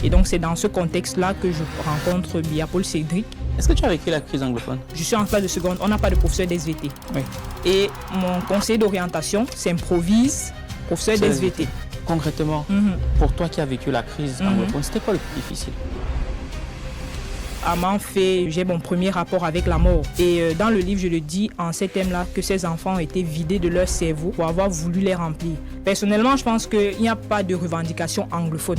Et donc, c'est dans ce contexte-là que je rencontre Bia-Paul Cédric. Est-ce que tu as vécu la crise anglophone? Je suis en classe de seconde, on n'a pas de professeur d'SVT. Oui. Et mon conseiller d'orientation s'improvise professeur d'SVT. Concrètement, pour toi qui as vécu la crise anglophone, c'était quoi le plus difficile? À Manfé, j'ai mon premier rapport avec la mort. Et dans le livre, je le dis en ces thèmes-là que ces enfants ont été vidés de leur cerveau pour avoir voulu les remplir. Personnellement, je pense qu'il n'y a pas de revendication anglophone.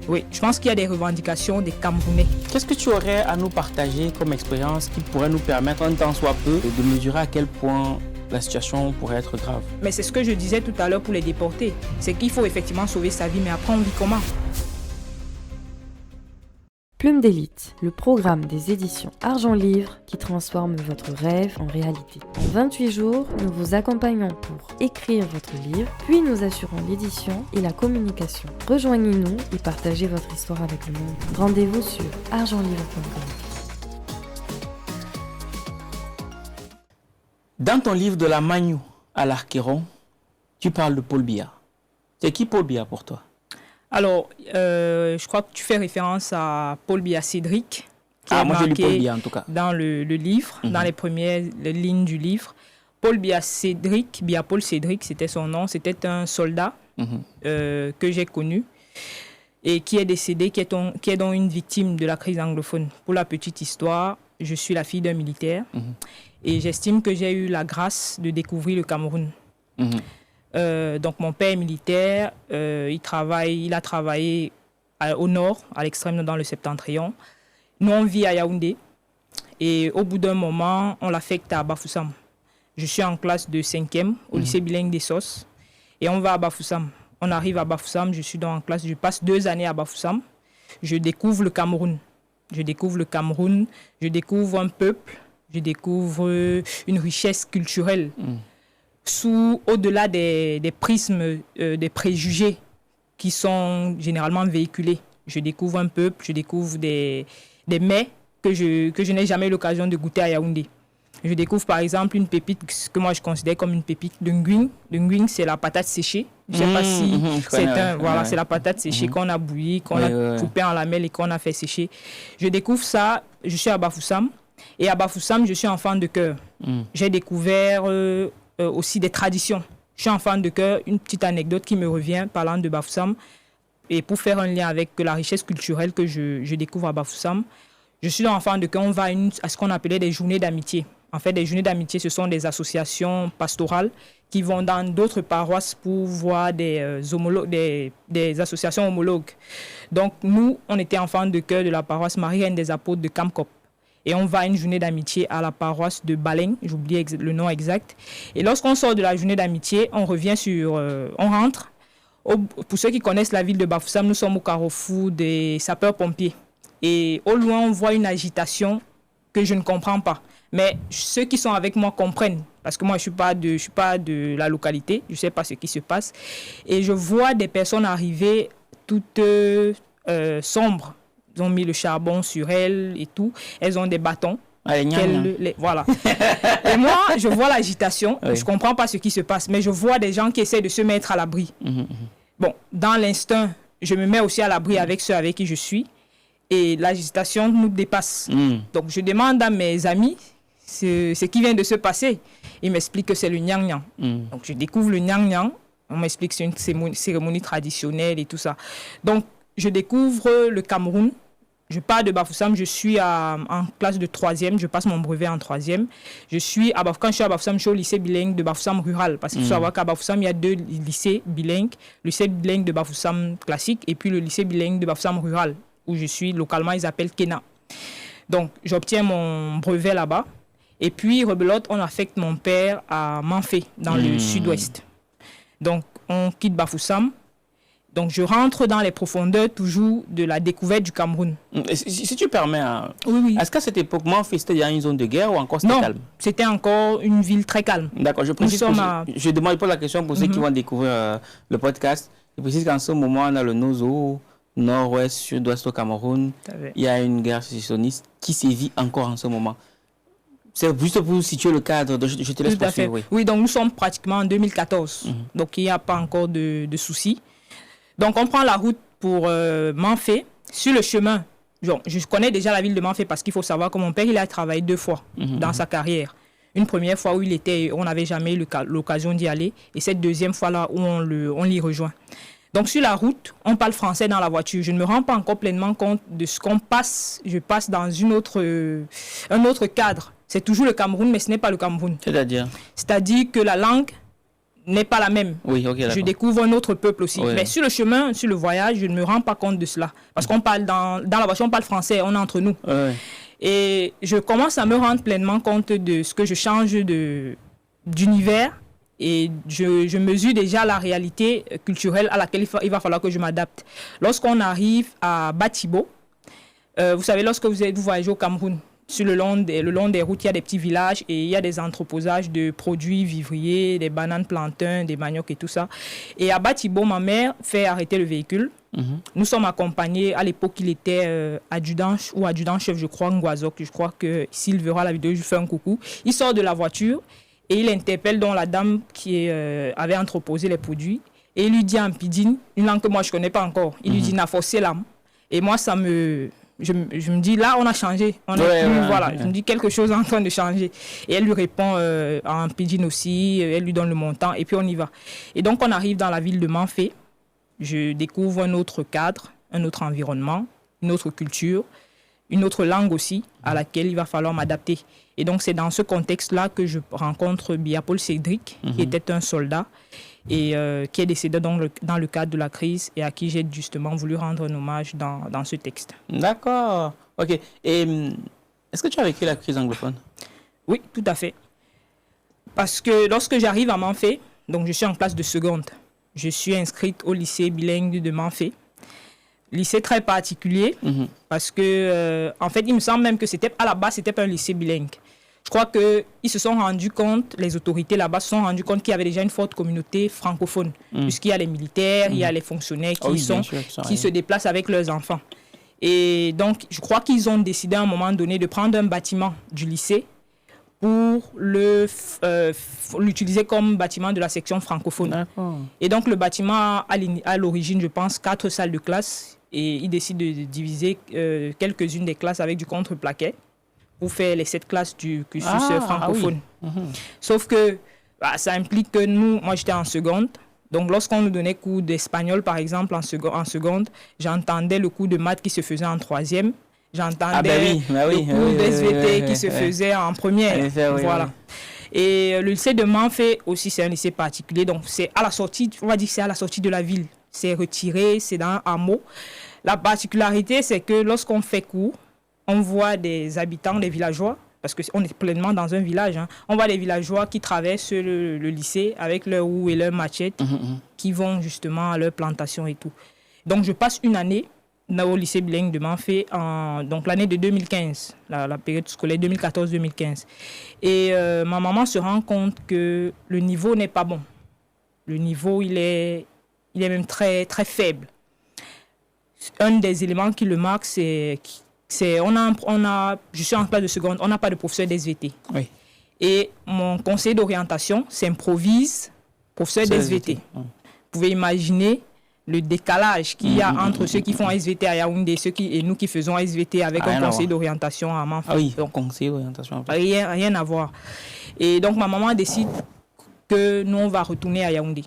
Oui, je pense qu'il y a des revendications des Camerounais. Qu'est-ce que tu aurais à nous partager comme expérience qui pourrait nous permettre, en temps soit peu, de mesurer à quel point la situation pourrait être grave? Mais c'est ce que je disais tout à l'heure pour les déportés. C'est qu'il faut effectivement sauver sa vie, mais après on vit comment? Plume d'élite, le programme des éditions Argent Livre qui transforme votre rêve en réalité. En 28 jours, nous vous accompagnons pour écrire votre livre, puis nous assurons l'édition et la communication. Rejoignez-nous et partagez votre histoire avec le monde. Rendez-vous sur argentlivre.com. Dans ton livre De la Magnou à l'Archéron, tu parles de Paul Biya. C'est qui Paul Biya pour toi? Alors, je crois que tu fais référence à Paul Biya Cédric, qui est moi j'ai lu Paul marqué Biya en tout cas. dans le livre, dans les premières lignes du livre. Paul Biya Cédric, Bia-Paul Cédric, c'était son nom, c'était un soldat que j'ai connu et qui est décédé, qui est donc une victime de la crise anglophone. Pour la petite histoire, je suis la fille d'un militaire et j'estime que j'ai eu la grâce de découvrir le Cameroun. Donc mon père est militaire, il a travaillé au nord, à l'extrême dans le septentrion. Nous on vit à Yaoundé et au bout d'un moment on l'affecte à Bafoussam. Je suis en classe de 5e au lycée bilingue des Sosses et on va à Bafoussam. On arrive à Bafoussam, je suis dans en classe, je passe 2 années à Bafoussam. Je découvre le Cameroun. Je découvre un peuple, je découvre une richesse culturelle. Au-delà des prismes, des préjugés qui sont généralement véhiculés. Je découvre un peuple, je découvre des mets que je n'ai jamais eu l'occasion de goûter à Yaoundé. Je découvre par exemple une pépite que moi je considère comme une pépite de Nguing. Le Nguing, c'est la patate séchée. Je ne sais pas si c'est la patate séchée qu'on a bouillie, qu'on a coupée en lamelles et qu'on a fait sécher. Je découvre ça, je suis à Bafoussam. Et à Bafoussam, je suis enfant de cœur. J'ai découvert aussi des traditions. Je suis enfant de cœur, une petite anecdote qui me revient parlant de Bafoussam. Et pour faire un lien avec la richesse culturelle que je découvre à Bafoussam, je suis enfant de cœur, on va à ce qu'on appelait des journées d'amitié. En fait, des journées d'amitié, ce sont des associations pastorales qui vont dans d'autres paroisses pour voir des associations homologues. Donc, nous, on était enfants de cœur de la paroisse Marie-Reine des Apôtres de Kamkop. Et on va à une journée d'amitié à la paroisse de Baleng, j'oublie le nom exact. Et lorsqu'on sort de la journée d'amitié, on rentre. Pour ceux qui connaissent la ville de Bafoussam, nous sommes au carrefour des sapeurs-pompiers. Et au loin, on voit une agitation que je ne comprends pas. Mais ceux qui sont avec moi comprennent. Parce que moi, je ne suis pas de la localité. Je ne sais pas ce qui se passe. Et je vois des personnes arriver toutes sombres. Ils ont mis le charbon sur elles et tout. Elles ont des bâtons. Voilà. Et moi, je vois l'agitation. Je ne comprends pas ce qui se passe. Mais je vois des gens qui essaient de se mettre à l'abri. Bon, dans l'instinct, je me mets aussi à l'abri avec ceux avec qui je suis. Et l'agitation nous dépasse. Donc, je demande à mes amis ce qui vient de se passer. Ils m'expliquent que c'est le Nyang Nyang. Donc, je découvre le Nyang Nyang. On m'explique que c'est une cérémonie traditionnelle et tout ça. Donc, je découvre le Cameroun. Je pars de Bafoussam, je suis en classe de 3e, je passe mon brevet en 3e. Quand je suis à Bafoussam, je suis au lycée bilingue de Bafoussam rural. Parce qu'il faut savoir qu'à Bafoussam, il y a 2 lycées bilingues. Le lycée bilingue de Bafoussam classique et puis le lycée bilingue de Bafoussam rural, où je suis localement, ils appellent Kena. Donc, j'obtiens mon brevet là-bas. Et puis, rebelote, on affecte mon père à Manfé, dans le sud-ouest. Donc, on quitte Bafoussam. Donc, je rentre dans les profondeurs toujours de la découverte du Cameroun. Si tu permets, oui. Est-ce qu'à cette époque, Manfé, c'était une zone de guerre ou encore c'était calme? Non, c'était encore une ville très calme. D'accord, je demande pas la question pour ceux qui vont découvrir le podcast. Je précise qu'en ce moment, on a le Nozo, nord-ouest, sud-ouest au Cameroun. Il y a une guerre sécessionniste qui sévit encore en ce moment. C'est juste pour situer le cadre. Je te laisse poursuivre. Oui, donc nous sommes pratiquement en 2014. Donc, il n'y a pas encore de soucis. Donc, on prend la route pour Manfé. Sur le chemin, je connais déjà la ville de Manfé parce qu'il faut savoir que mon père, il a travaillé 2 fois dans sa carrière. Une première fois où on n'avait jamais eu l'occasion d'y aller. Et cette deuxième fois-là où on l'y rejoint. Donc, sur la route, on parle français dans la voiture. Je ne me rends pas encore pleinement compte de ce qu'on passe. Je passe dans un autre cadre. C'est toujours le Cameroun, mais ce n'est pas le Cameroun. C'est-à-dire que la langue n'est pas la même. Oui, ok, je découvre un autre peuple aussi. Oui. Mais sur le chemin, sur le voyage, je ne me rends pas compte de cela. Parce qu'on parle dans la voiture, on parle français, on est entre nous. Oui. Et je commence à me rendre pleinement compte de ce que je change d'univers. Et je mesure déjà la réalité culturelle à laquelle il va falloir que je m'adapte. Lorsqu'on arrive à Batibo, vous savez, lorsque vous voyagez au Cameroun, sur le long des routes, il y a des petits villages et il y a des entreposages de produits vivriers, des bananes plantains, des maniocs et tout ça. Et à Batibo, ma mère fait arrêter le véhicule. Nous sommes accompagnés, à l'époque, il était adjudant-chef, je crois, Ngwazok. Je crois que s'il verra la vidéo, je lui fais un coucou. Il sort de la voiture et il interpelle donc la dame qui avait entreposé les produits. Et il lui dit en pidgin, une langue que moi je ne connais pas encore. Il lui dit « Nafossé l'âme ». Et moi, je me dis, là, on a changé. Je me dis, quelque chose est en train de changer. Et elle lui répond en pidgin aussi, elle lui donne le montant, et puis on y va. Et donc, on arrive dans la ville de Manfé. Je découvre un autre cadre, un autre environnement, une autre culture, une autre langue aussi, à laquelle il va falloir m'adapter. Et donc, c'est dans ce contexte-là que je rencontre Biapol Cédric, qui était un soldat, et qui est décédé dans le cadre de la crise et à qui j'ai justement voulu rendre un hommage dans ce texte. D'accord. OK. Et est-ce que tu as vécu la crise anglophone? Oui, tout à fait. Parce que lorsque j'arrive à Manfé, donc je suis en classe de seconde, je suis inscrite au lycée bilingue de Manfé. Lycée très particulier, parce que, en fait, il me semble même que à la base, c'était pas un lycée bilingue. Je crois qu'ils se sont rendus compte, les autorités là-bas se sont rendus compte qu'il y avait déjà une forte communauté francophone, puisqu'il y a les militaires, il y a les fonctionnaires qui se déplacent avec leurs enfants. Et donc, je crois qu'ils ont décidé à un moment donné de prendre un bâtiment du lycée pour l'utiliser comme bâtiment de la section francophone. D'accord. Et donc, le bâtiment a à l'origine, je pense, 4 salles de classe, et ils décident de diviser quelques-unes des classes avec du contreplaquet pour faire les 7 classes du cursus francophone. Sauf que ça implique que moi j'étais en seconde, donc lorsqu'on nous donnait cours d'espagnol par exemple en seconde, j'entendais le cours de maths qui se faisait en 3e, j'entendais le cours d'SVT qui se faisait en première. Voilà. Et le lycée de Manfé aussi, c'est un lycée particulier, donc c'est à la sortie, on va dire que c'est à la sortie de la ville, c'est retiré, c'est dans un hameau. La particularité, c'est que lorsqu'on fait cours, on voit des habitants, des villageois, parce qu'on est pleinement dans un village, on voit des villageois qui traversent le lycée avec leurs roues et leurs machettes, qui vont justement à leur plantation et tout. Donc, je passe une année au lycée bilingue de Manfé, donc l'année de 2015, la période scolaire 2014-2015. Et ma maman se rend compte que le niveau n'est pas bon. Le niveau, il est même très, très faible. Un des éléments qui le marque, je suis en classe de seconde, on n'a pas de professeur d'SVT. Oui. Et mon conseiller d'orientation s'improvise professeur d'SVT. Vous pouvez imaginer le décalage qu'il y a entre ceux qui font SVT à Yaoundé et nous qui faisons SVT avec un conseiller d'orientation à Manfé. Ah oui, donc conseiller d'orientation. Rien à voir. Et donc ma maman décide que nous on va retourner à Yaoundé.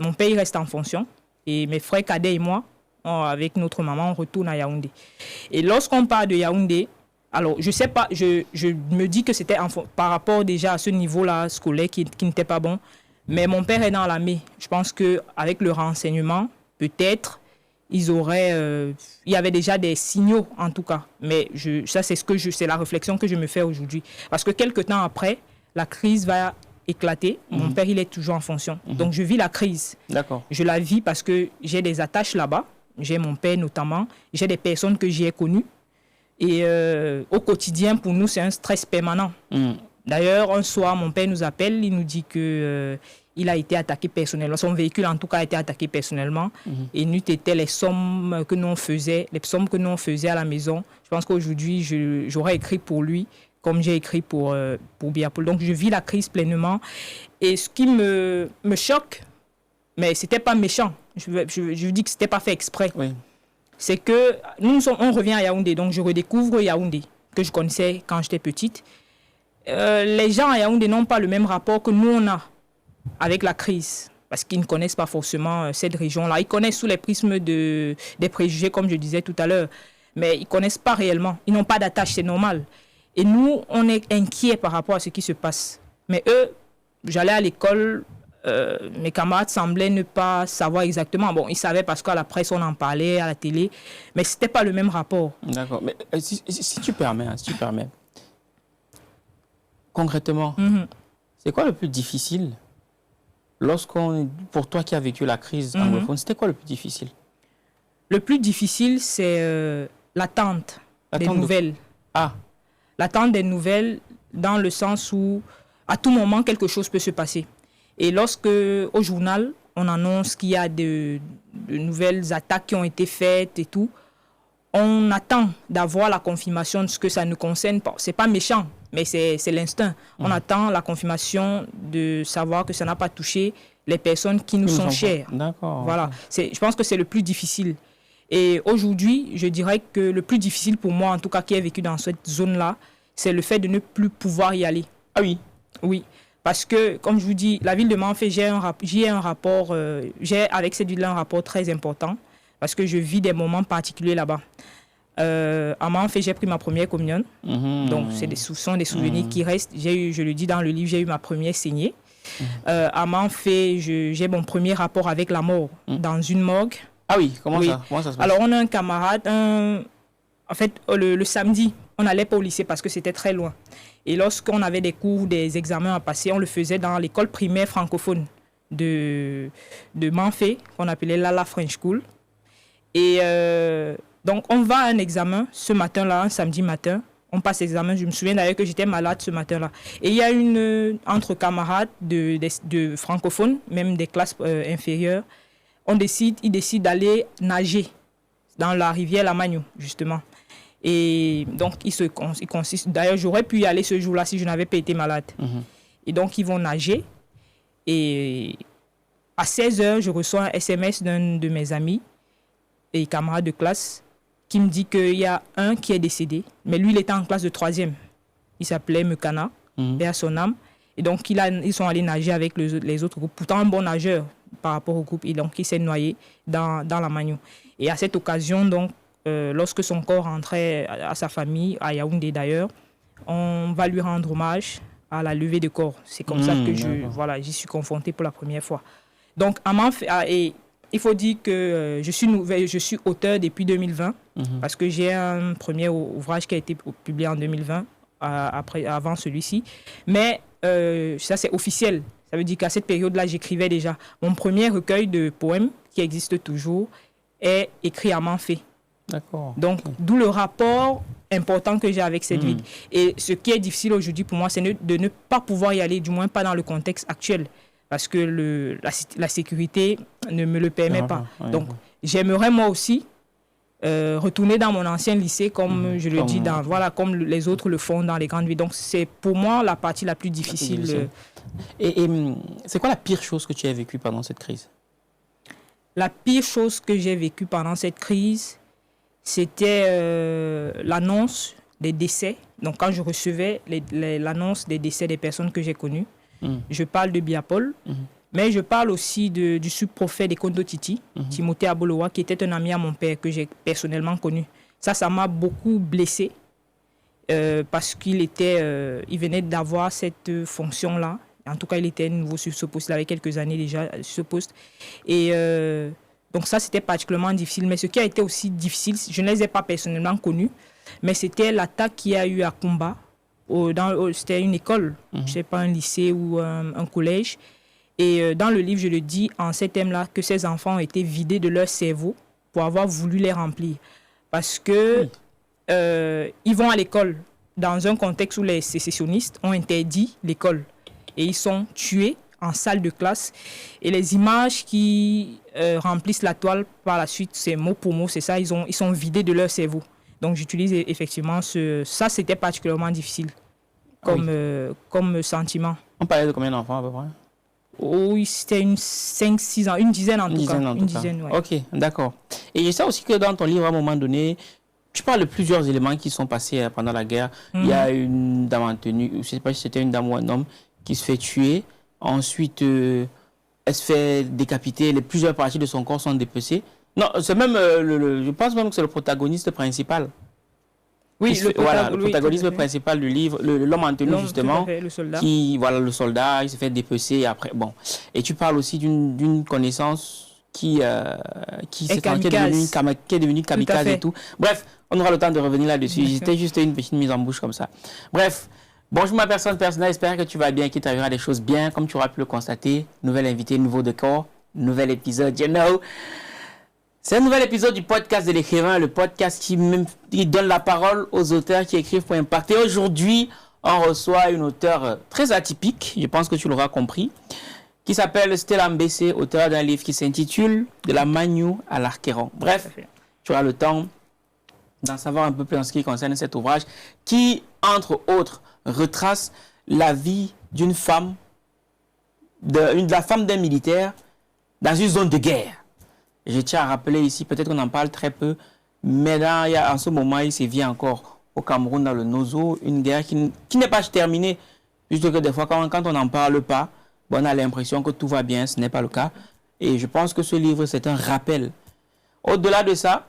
Mon père il reste en fonction et mes frères cadets et moi, avec notre maman, on retourne à Yaoundé. Et lorsqu'on part de Yaoundé, alors je sais pas, je me dis que c'était par rapport déjà à ce niveau-là scolaire qui n'était pas bon, mais mon père est dans l'armée. Je pense qu'avec le renseignement, peut-être, il y avait déjà des signaux en tout cas. Mais ça, c'est la réflexion que je me fais aujourd'hui. Parce que quelques temps après, la crise va éclater. Mon père, il est toujours en fonction. Donc, je vis la crise. D'accord. Je la vis parce que j'ai des attaches là-bas. J'ai mon père notamment. J'ai des personnes que j'ai connues. Et au quotidien, pour nous, c'est un stress permanent. D'ailleurs, un soir, mon père nous appelle. Il nous dit que... il a été attaqué personnellement. Son véhicule, en tout cas, a été attaqué personnellement. Et n'eût été les sommes que nous faisait à la maison. Je pense qu'aujourd'hui, j'aurais écrit pour lui, comme j'ai écrit pour Biapol. Donc, je vis la crise pleinement. Et ce qui me choque, mais ce n'était pas méchant. Je dis que ce n'était pas fait exprès. Oui. c'est que on revient à Yaoundé, donc je redécouvre Yaoundé, que je connaissais quand j'étais petite. Les gens à Yaoundé n'ont pas le même rapport que nous, on a avec la crise, parce qu'ils ne connaissent pas forcément cette région-là. Ils connaissent sous les prismes des préjugés, comme je disais tout à l'heure, mais ils ne connaissent pas réellement. Ils n'ont pas d'attache, c'est normal. Et nous, on est inquiets par rapport à ce qui se passe. Mais eux, j'allais à l'école, mes camarades semblaient ne pas savoir exactement. Bon, ils savaient parce qu'à la presse, on en parlait, à la télé, mais ce n'était pas le même rapport. D'accord, mais si tu permets, concrètement, c'est quoi le plus difficile pour toi qui as vécu la crise anglophone, c'était quoi le plus difficile? Le plus difficile, c'est l'attente des nouvelles. L'attente des nouvelles dans le sens où, à tout moment, quelque chose peut se passer. Et lorsque, au journal, on annonce qu'il y a de nouvelles attaques qui ont été faites et tout, on attend d'avoir la confirmation de ce que ça ne concerne pas. Ce n'est pas méchant, mais c'est l'instinct. On attend la confirmation de savoir que ça n'a pas touché les personnes qui nous sont chères. D'accord. Voilà. Je pense que c'est le plus difficile. Et aujourd'hui, je dirais que le plus difficile pour moi, en tout cas qui ai vécu dans cette zone-là, c'est le fait de ne plus pouvoir y aller. Ah oui? Oui. Parce que, comme je vous dis, la ville de Manfé, j'ai avec cette ville-là un rapport très important. Parce que je vis des moments particuliers là-bas. À Manfé, j'ai pris ma première communion. Donc, ce sont des souvenirs qui restent. Je le dis dans le livre, j'ai eu ma première saignée. À Manfé, j'ai mon premier rapport avec la mort dans une morgue. Ah oui, comment ça se passe? Alors, on a un camarade, en fait, le samedi, on n'allait pas au lycée parce que c'était très loin. Et lorsqu'on avait des cours, des examens à passer, on le faisait dans l'école primaire francophone de Manfé, qu'on appelait Lala French School. Et donc, on va à un examen ce matin-là, un samedi matin. On passe l'examen. Je me souviens d'ailleurs que j'étais malade ce matin-là. Et il y a entre camarades de francophones, même des classes inférieures, ils décident d'aller nager dans la rivière Lamagno, justement. Et donc, d'ailleurs, j'aurais pu y aller ce jour-là si je n'avais pas été malade. Et donc, ils vont nager. Et à 16h, je reçois un SMS d'un de mes amis et camarades de classe qui me dit qu'il y a un qui est décédé. Mais lui, il était en classe de 3e. Il s'appelait Mekana, paix à son âme. Et donc, ils sont allés nager avec les autres groupes. Pourtant, un bon nageur par rapport au groupe. Et donc, il s'est noyé dans la Magno. Et à cette occasion, donc, lorsque son corps rentrait à sa famille, à Yaoundé d'ailleurs, on va lui rendre hommage à la levée de corps. C'est comme ça que j'y suis confrontée pour la première fois. Donc, et il faut dire que je suis auteur depuis 2020, parce que j'ai un premier ouvrage qui a été publié en 2020, avant celui-ci. Mais ça, c'est officiel. Ça veut dire qu'à cette période-là, j'écrivais déjà. Mon premier recueil de poèmes, qui existe toujours, est écrit à Manfé. D'accord. Donc, d'où le rapport important que j'ai avec cette ville. Et ce qui est difficile aujourd'hui pour moi, c'est de ne pas pouvoir y aller, du moins pas dans le contexte actuel, parce que la sécurité ne me le permet pas. Donc, j'aimerais moi aussi retourner dans mon ancien lycée, comme je le dis, comme les autres le font dans les grandes villes. Donc, c'est pour moi la partie la plus difficile. Et c'est quoi la pire chose que tu as vécue pendant cette crise? La pire chose que j'ai vécue pendant cette crise, c'était l'annonce des décès. Donc, quand je recevais l'annonce des décès des personnes que j'ai connues, je parle de Biapol, mais je parle aussi du sous-préfet des Kondo Titi, Timothée Abolowa, qui était un ami à mon père que j'ai personnellement connu. Ça m'a beaucoup blessée parce qu'il venait d'avoir cette fonction-là. En tout cas, il était nouveau sur ce poste, il avait quelques années déjà sur ce poste. Et donc ça, c'était particulièrement difficile. Mais ce qui a été aussi difficile, je ne les ai pas personnellement connus, mais c'était l'attaque qu'il y a eu à Kumba. C'était une école, je ne sais pas, un lycée ou un collège. Et dans le livre, je le dis en ces thèmes-là, que ces enfants ont été vidés de leur cerveau pour avoir voulu les remplir. Parce que ils vont à l'école dans un contexte où les sécessionnistes ont interdit l'école. Et ils sont tués en salle de classe. Et les images qui remplissent la toile par la suite, c'est mot pour mot, c'est ça, ils sont vidés de leur cerveau. Donc j'utilise effectivement ça, c'était particulièrement difficile comme sentiment. On parlait de combien d'enfants à peu près? Oui, c'était 5-6 ans, une dizaine en tout cas. Une dizaine, ouais. Ok, d'accord. Et je sais aussi que dans ton livre, à un moment donné, tu parles de plusieurs éléments qui sont passés pendant la guerre. Il y a une dame en tenue, je ne sais pas si c'était une dame ou un homme, qui se fait tuer. Ensuite, elle se fait décapiter. Plusieurs parties de son corps sont dépecées. Non, c'est même, je pense même que c'est le protagoniste principal. Oui, le protagoniste principal du livre, l'homme en tenue justement, le soldat. Le soldat, il se fait dépecer après. Bon, et tu parles aussi d'une connaissance qui est devenue kamikaze et tout. Bref, on aura le temps de revenir là-dessus. C'était juste une petite mise en bouche comme ça. Bref, bonjour ma personne personnelle, j'espère que tu vas bien, qu'il t'arrivera des choses bien, comme tu auras pu le constater. Nouvel invité, nouveau décor, nouvel épisode, you know. C'est un nouvel épisode du podcast de l'écrivain, le podcast qui donne la parole aux auteurs qui écrivent pour impacter. Aujourd'hui, on reçoit une auteure très atypique, je pense que tu l'auras compris, qui s'appelle Stella Mbessé, auteure d'un livre qui s'intitule « De la Magnou à l'Archéron ». Bref, tu auras le temps d'en savoir un peu plus en ce qui concerne cet ouvrage qui, entre autres, retrace la vie d'une femme, de la femme d'un militaire dans une zone de guerre. Je tiens à rappeler ici, peut-être qu'on en parle très peu, mais en ce moment, il sévit encore au Cameroun, dans le Nozo, une guerre qui n'est pas terminée. Juste que des fois, quand on n'en parle pas, on a l'impression que tout va bien, ce n'est pas le cas. Et je pense que ce livre, c'est un rappel. Au-delà de ça,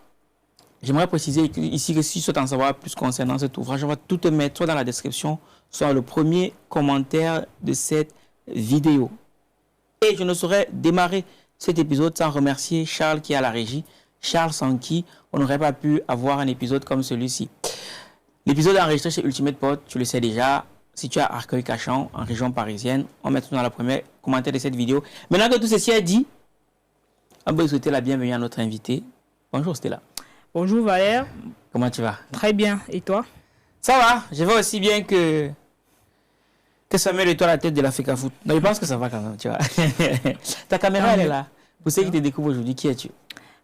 j'aimerais préciser ici que si tu souhaites en savoir plus concernant cet ouvrage, on va tout te mettre soit dans la description, soit dans le premier commentaire de cette vidéo. Et je ne saurais démarrer cet épisode sans remercier Charles qui est à la régie. Charles sans qui on n'aurait pas pu avoir un épisode comme celui-ci. L'épisode est enregistré chez Ultimate Pod, tu le sais déjà, situé à Arcueil-Cachan, en région parisienne. On met tout dans le premier commentaire de cette vidéo. Maintenant que tout ceci est dit, on peut souhaiter la bienvenue à notre invité. Bonjour Stella. Bonjour Valère. Comment tu vas? Très bien, et toi? Ça va, je vais aussi bien que Samuel et toi à la tête de la FECAFOOT. Non, je pense que ça va quand même, tu vois. Ta caméra, elle est là. Pour ceux qui te découvrent aujourd'hui, qui es-tu?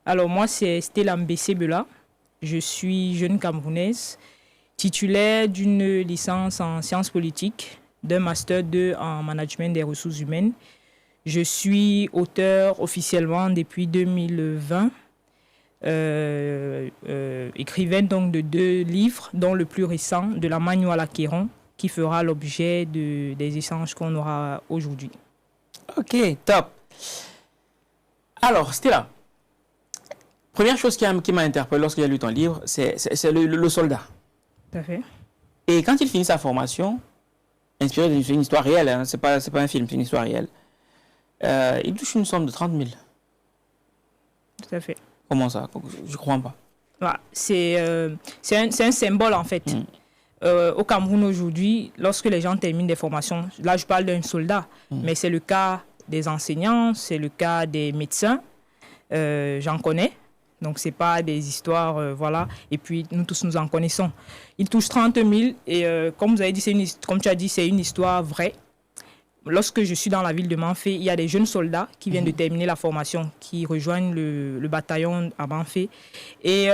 Alors, moi, c'est Stella Mbessé Bela. Je suis jeune Camerounaise, titulaire d'une licence en sciences politiques, d'un master 2 en management des ressources humaines. Je suis auteur officiellement depuis 2020. Écrivaine donc de 2 livres, dont le plus récent, De la Magnou à l'Archéron, qui fera l'objet des échanges qu'on aura aujourd'hui. Ok, top. Alors, Stella, première chose qui m'a interpellé lorsque j'ai lu ton livre, c'est le soldat. Tout à fait. Et quand il finit sa formation, inspiré d'une histoire réelle, hein, c'est pas un film, c'est une histoire réelle, il touche une somme de 30 000. Tout à fait. Comment ça? Je ne crois pas. Voilà, c'est un symbole en fait. Au Cameroun aujourd'hui, lorsque les gens terminent des formations, là je parle d'un soldat, mais c'est le cas des enseignants, c'est le cas des médecins, j'en connais, donc c'est pas des histoires, voilà, et puis nous tous nous en connaissons. Ils touchent 30 000 et comme vous avez dit, comme tu as dit, c'est une histoire vraie. Lorsque je suis dans la ville de Manfé, il y a des jeunes soldats qui viennent de terminer la formation, qui rejoignent le bataillon à Manfé, et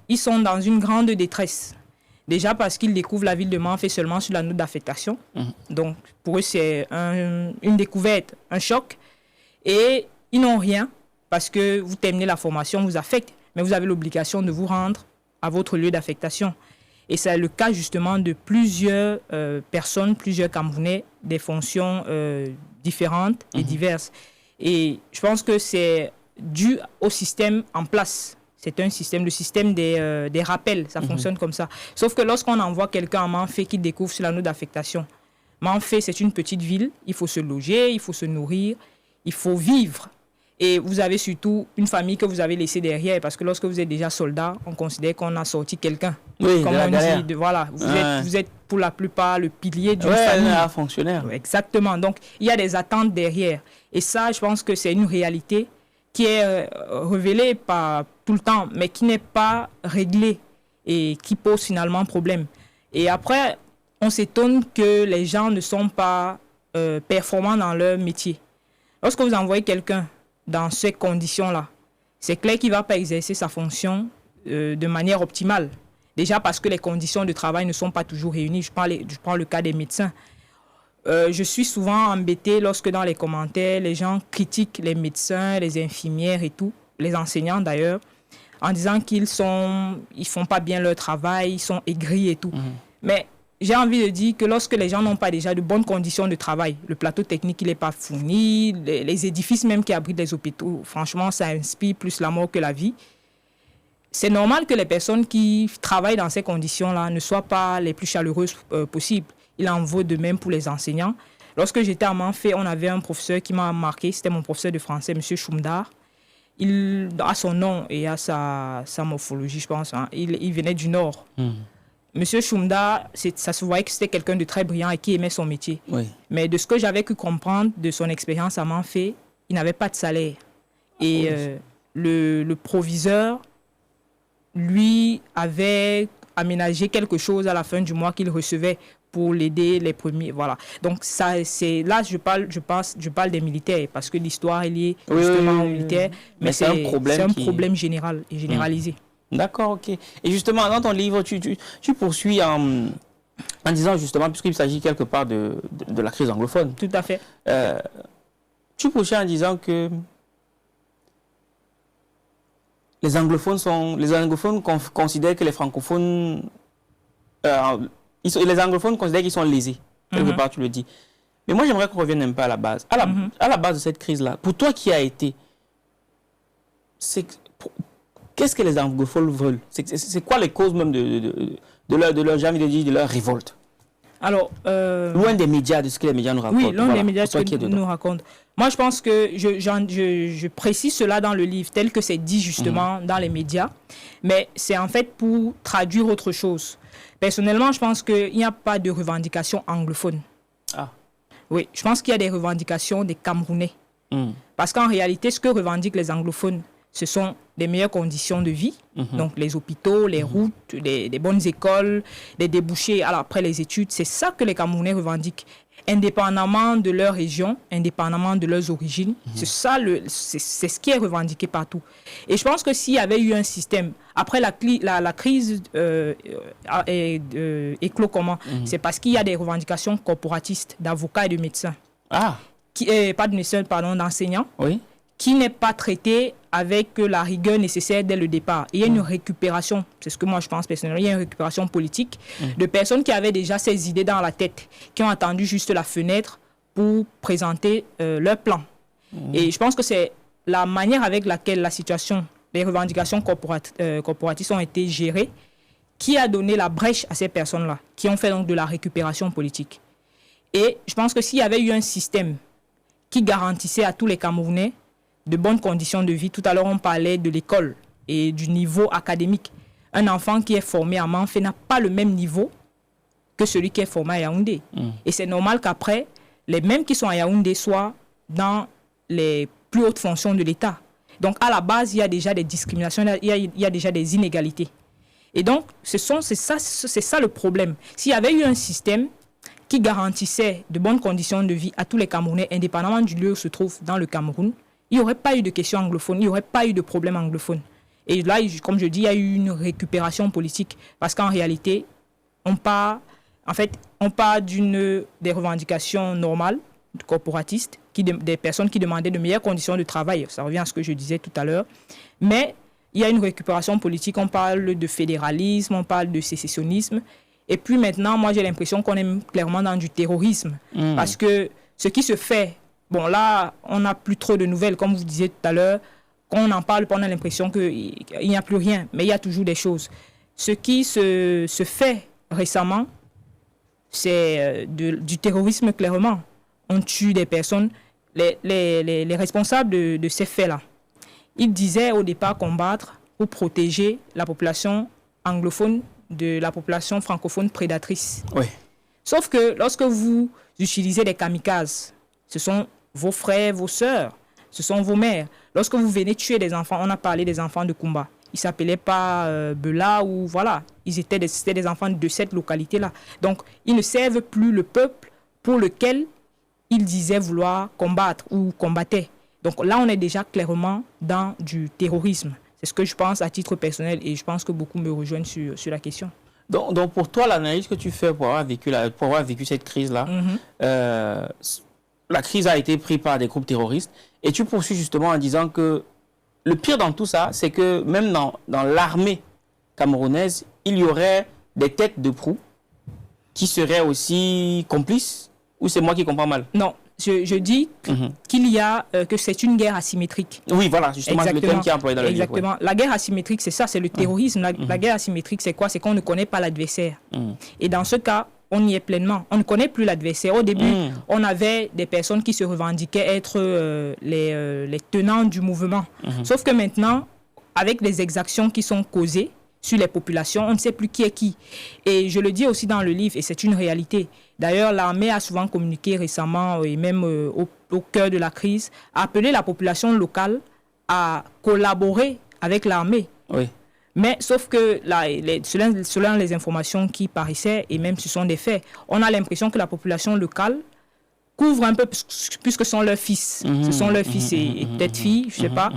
ils sont dans une grande détresse. Déjà parce qu'ils découvrent la ville de Manfé seulement sur la note d'affectation. Donc, pour eux, c'est une découverte, un choc. Et ils n'ont rien parce que vous terminez la formation, vous affecte, mais vous avez l'obligation de vous rendre à votre lieu d'affectation. Et c'est le cas justement de plusieurs personnes, plusieurs Camerounais, des fonctions différentes et diverses. Et je pense que c'est dû au système en place. C'est un système, le système des rappels, ça fonctionne comme ça. Sauf que lorsqu'on envoie quelqu'un à Manfé qui découvre sur la note d'affectation, Manfé, c'est une petite ville, il faut se loger, il faut se nourrir, il faut vivre. Et vous avez surtout une famille que vous avez laissée derrière, parce que lorsque vous êtes déjà soldat, on considère qu'on a sorti quelqu'un. Oui, comme on dit, voilà, vous êtes pour la plupart le pilier d'une famille. Un fonctionnaire. Exactement. Donc, il y a des attentes derrière. Et ça, je pense que c'est une réalité qui est révélée par tout le temps, mais qui n'est pas réglée et qui pose finalement problème. Et après, on s'étonne que les gens ne sont pas performants dans leur métier. Lorsque vous envoyez quelqu'un dans ces conditions-là, c'est clair qu'il ne va pas exercer sa fonction de manière optimale. Déjà parce que les conditions de travail ne sont pas toujours réunies. Je prends le cas des médecins. je suis souvent embêtée lorsque dans les commentaires, les gens critiquent les médecins, les infirmières et tout, les enseignants d'ailleurs, en disant qu'ils font pas bien leur travail, ils sont aigris et tout. Mais j'ai envie de dire que lorsque les gens n'ont pas déjà de bonnes conditions de travail, le plateau technique il n'est pas fourni, les édifices même qui abritent les hôpitaux, franchement, ça inspire plus la mort que la vie. C'est normal que les personnes qui travaillent dans ces conditions-là ne soient pas les plus chaleureuses possibles. Il en vaut de même pour les enseignants. Lorsque j'étais à Manfé, on avait un professeur qui m'a marqué, c'était mon professeur de français, M. Choumdar. Il a son nom et à sa morphologie, je pense. Hein. Il venait du Nord. Monsieur Choumdar, ça se voyait que c'était quelqu'un de très brillant et qui aimait son métier. Oui. Mais de ce que j'avais pu comprendre de son expérience à Manfé, il n'avait pas de salaire. Et le proviseur, lui, avait aménagé quelque chose à la fin du mois qu'il recevait pour l'aider les premiers. Voilà. Donc, là, je parle des militaires parce que l'histoire est liée justement aux militaires. Mais c'est un problème général et généralisé. D'accord, ok. Et justement, dans ton livre, tu poursuis en disant justement, puisqu'il s'agit quelque part de la crise anglophone. Tout à fait. Tu poursuis en disant que les anglophones considèrent que les francophones... les anglophones considèrent qu'ils sont lésés. Quelque part, tu le dis. Mais moi, j'aimerais qu'on revienne un peu à la base. À la base de cette crise-là, pour toi qui a été... Qu'est-ce que les anglophones veulent? C'est quoi les causes même de leur révolte? Alors, loin des médias, de ce que les médias nous racontent. Oui, loin des médias de ce qu'ils nous racontent. Moi, je pense que je précise cela dans le livre, tel que c'est dit justement dans les médias. Mais c'est en fait pour traduire autre chose. Personnellement, je pense qu'il n'y a pas de revendication anglophone. Ah. Oui, je pense qu'il y a des revendications des Camerounais. Parce qu'en réalité, ce que revendiquent les anglophones, ce sont des meilleures conditions de vie, donc les hôpitaux, les routes, des bonnes écoles, des débouchés après les études. C'est ça que les Camerounais revendiquent, indépendamment de leur région, indépendamment de leurs origines. C'est ce qui est revendiqué partout. Et je pense que s'il y avait eu un système, après la crise éclos comment, c'est parce qu'il y a des revendications corporatistes d'avocats et de médecins. Pas de médecins, pardon, d'enseignants. Oui. Qui n'est pas traité avec la rigueur nécessaire dès le départ. Il y a une récupération, c'est ce que moi je pense personnellement, il y a une récupération politique de personnes qui avaient déjà ces idées dans la tête, qui ont attendu juste la fenêtre pour présenter leur plan. Et je pense que c'est la manière avec laquelle la situation, les revendications corporatistes ont été gérées, qui a donné la brèche à ces personnes-là, qui ont fait donc de la récupération politique. Et je pense que s'il y avait eu un système qui garantissait à tous les Camerounais de bonnes conditions de vie. Tout à l'heure, on parlait de l'école et du niveau académique. Un enfant qui est formé à Manfé n'a pas le même niveau que celui qui est formé à Yaoundé. Et c'est normal qu'après, les mêmes qui sont à Yaoundé soient dans les plus hautes fonctions de l'État. Donc, à la base, il y a déjà des discriminations, il y a déjà des inégalités. Et donc, c'est ça le problème. S'il y avait eu un système qui garantissait de bonnes conditions de vie à tous les Camerounais, indépendamment du lieu où se trouve dans le Cameroun, il n'y aurait pas eu de questions anglophones, il n'y aurait pas eu de problème anglophone. Et là, comme je dis, il y a eu une récupération politique. Parce qu'en réalité, on part des revendications normales, corporatistes, des personnes qui demandaient de meilleures conditions de travail. Ça revient à ce que je disais tout à l'heure. Mais il y a une récupération politique, on parle de fédéralisme, on parle de sécessionnisme. Et puis maintenant, moi, j'ai l'impression qu'on est clairement dans du terrorisme. Parce que ce qui se fait... Bon, là, on n'a plus trop de nouvelles, comme vous disiez tout à l'heure. Quand on en parle, on a l'impression qu'il n'y a plus rien, mais il y a toujours des choses. Ce qui se fait récemment, c'est du terrorisme, clairement. On tue des personnes. Les responsables de ces faits-là, ils disaient au départ combattre pour protéger la population anglophone de la population francophone prédatrice. Oui. Sauf que lorsque vous utilisez des kamikazes, ce sont vos frères, vos sœurs, ce sont vos mères. Lorsque vous venez tuer des enfants, on a parlé des enfants de Kumba. Ils ne s'appelaient pas Bela ou voilà. C'était des enfants de cette localité-là. Donc, ils ne servent plus le peuple pour lequel ils disaient vouloir combattre ou combattaient. Donc là, on est déjà clairement dans du terrorisme. C'est ce que je pense à titre personnel et je pense que beaucoup me rejoignent sur la question. Donc pour toi, l'analyse que tu fais pour avoir vécu cette crise-là, la crise a été prise par des groupes terroristes, et tu poursuis justement en disant que le pire dans tout ça, c'est que même dans l'armée camerounaise, il y aurait des têtes de proue qui seraient aussi complices, ou c'est moi qui comprends mal? Non, je dis qu'il y a, que c'est une guerre asymétrique. Oui, voilà, justement, c'est le terme qui est employé dans le livre. Exactement. La guerre asymétrique, c'est ça, c'est le terrorisme. La guerre asymétrique, c'est quoi? C'est qu'on ne connaît pas l'adversaire. Et dans ce cas, on y est pleinement. On ne connaît plus l'adversaire. Au début, on avait des personnes qui se revendiquaient être les tenants du mouvement. Sauf que maintenant, avec les exactions qui sont causées sur les populations, on ne sait plus qui est qui. Et je le dis aussi dans le livre, et c'est une réalité. D'ailleurs, l'armée a souvent communiqué récemment, et même au cœur de la crise, a appelé la population locale à collaborer avec l'armée. Oui. Mais sauf que selon les informations qui paraissaient, et même ce sont des faits, on a l'impression que la population locale couvre un peu, puisque ce sont leurs fils. Ce sont leurs fils et peut-être filles, je ne sais pas.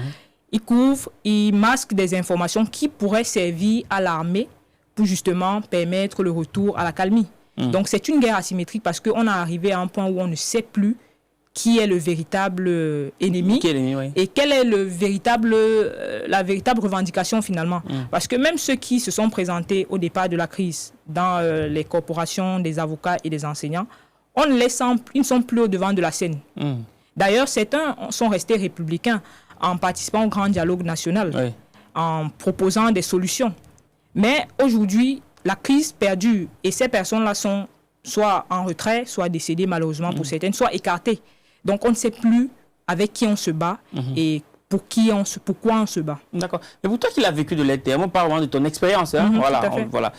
Ils couvrent, ils masquent des informations qui pourraient servir à l'armée pour justement permettre le retour à la calmie. Donc c'est une guerre asymétrique parce qu'on est arrivé à un point où on ne sait plus qui est le véritable ennemi et quelle est la véritable revendication finalement. Parce que même ceux qui se sont présentés au départ de la crise dans les corporations des avocats et des enseignants, ils ne sont plus au devant de la scène. D'ailleurs, certains sont restés républicains en participant au grand dialogue national, en proposant des solutions. Mais aujourd'hui, la crise perdure et ces personnes-là sont soit en retrait, soit décédées malheureusement pour certaines, soit écartées. Donc on ne sait plus avec qui on se bat et pourquoi on se bat. D'accord. Mais pour toi qui l'as vécu de l'intérieur, on parle vraiment de ton expérience. Hein? Voilà.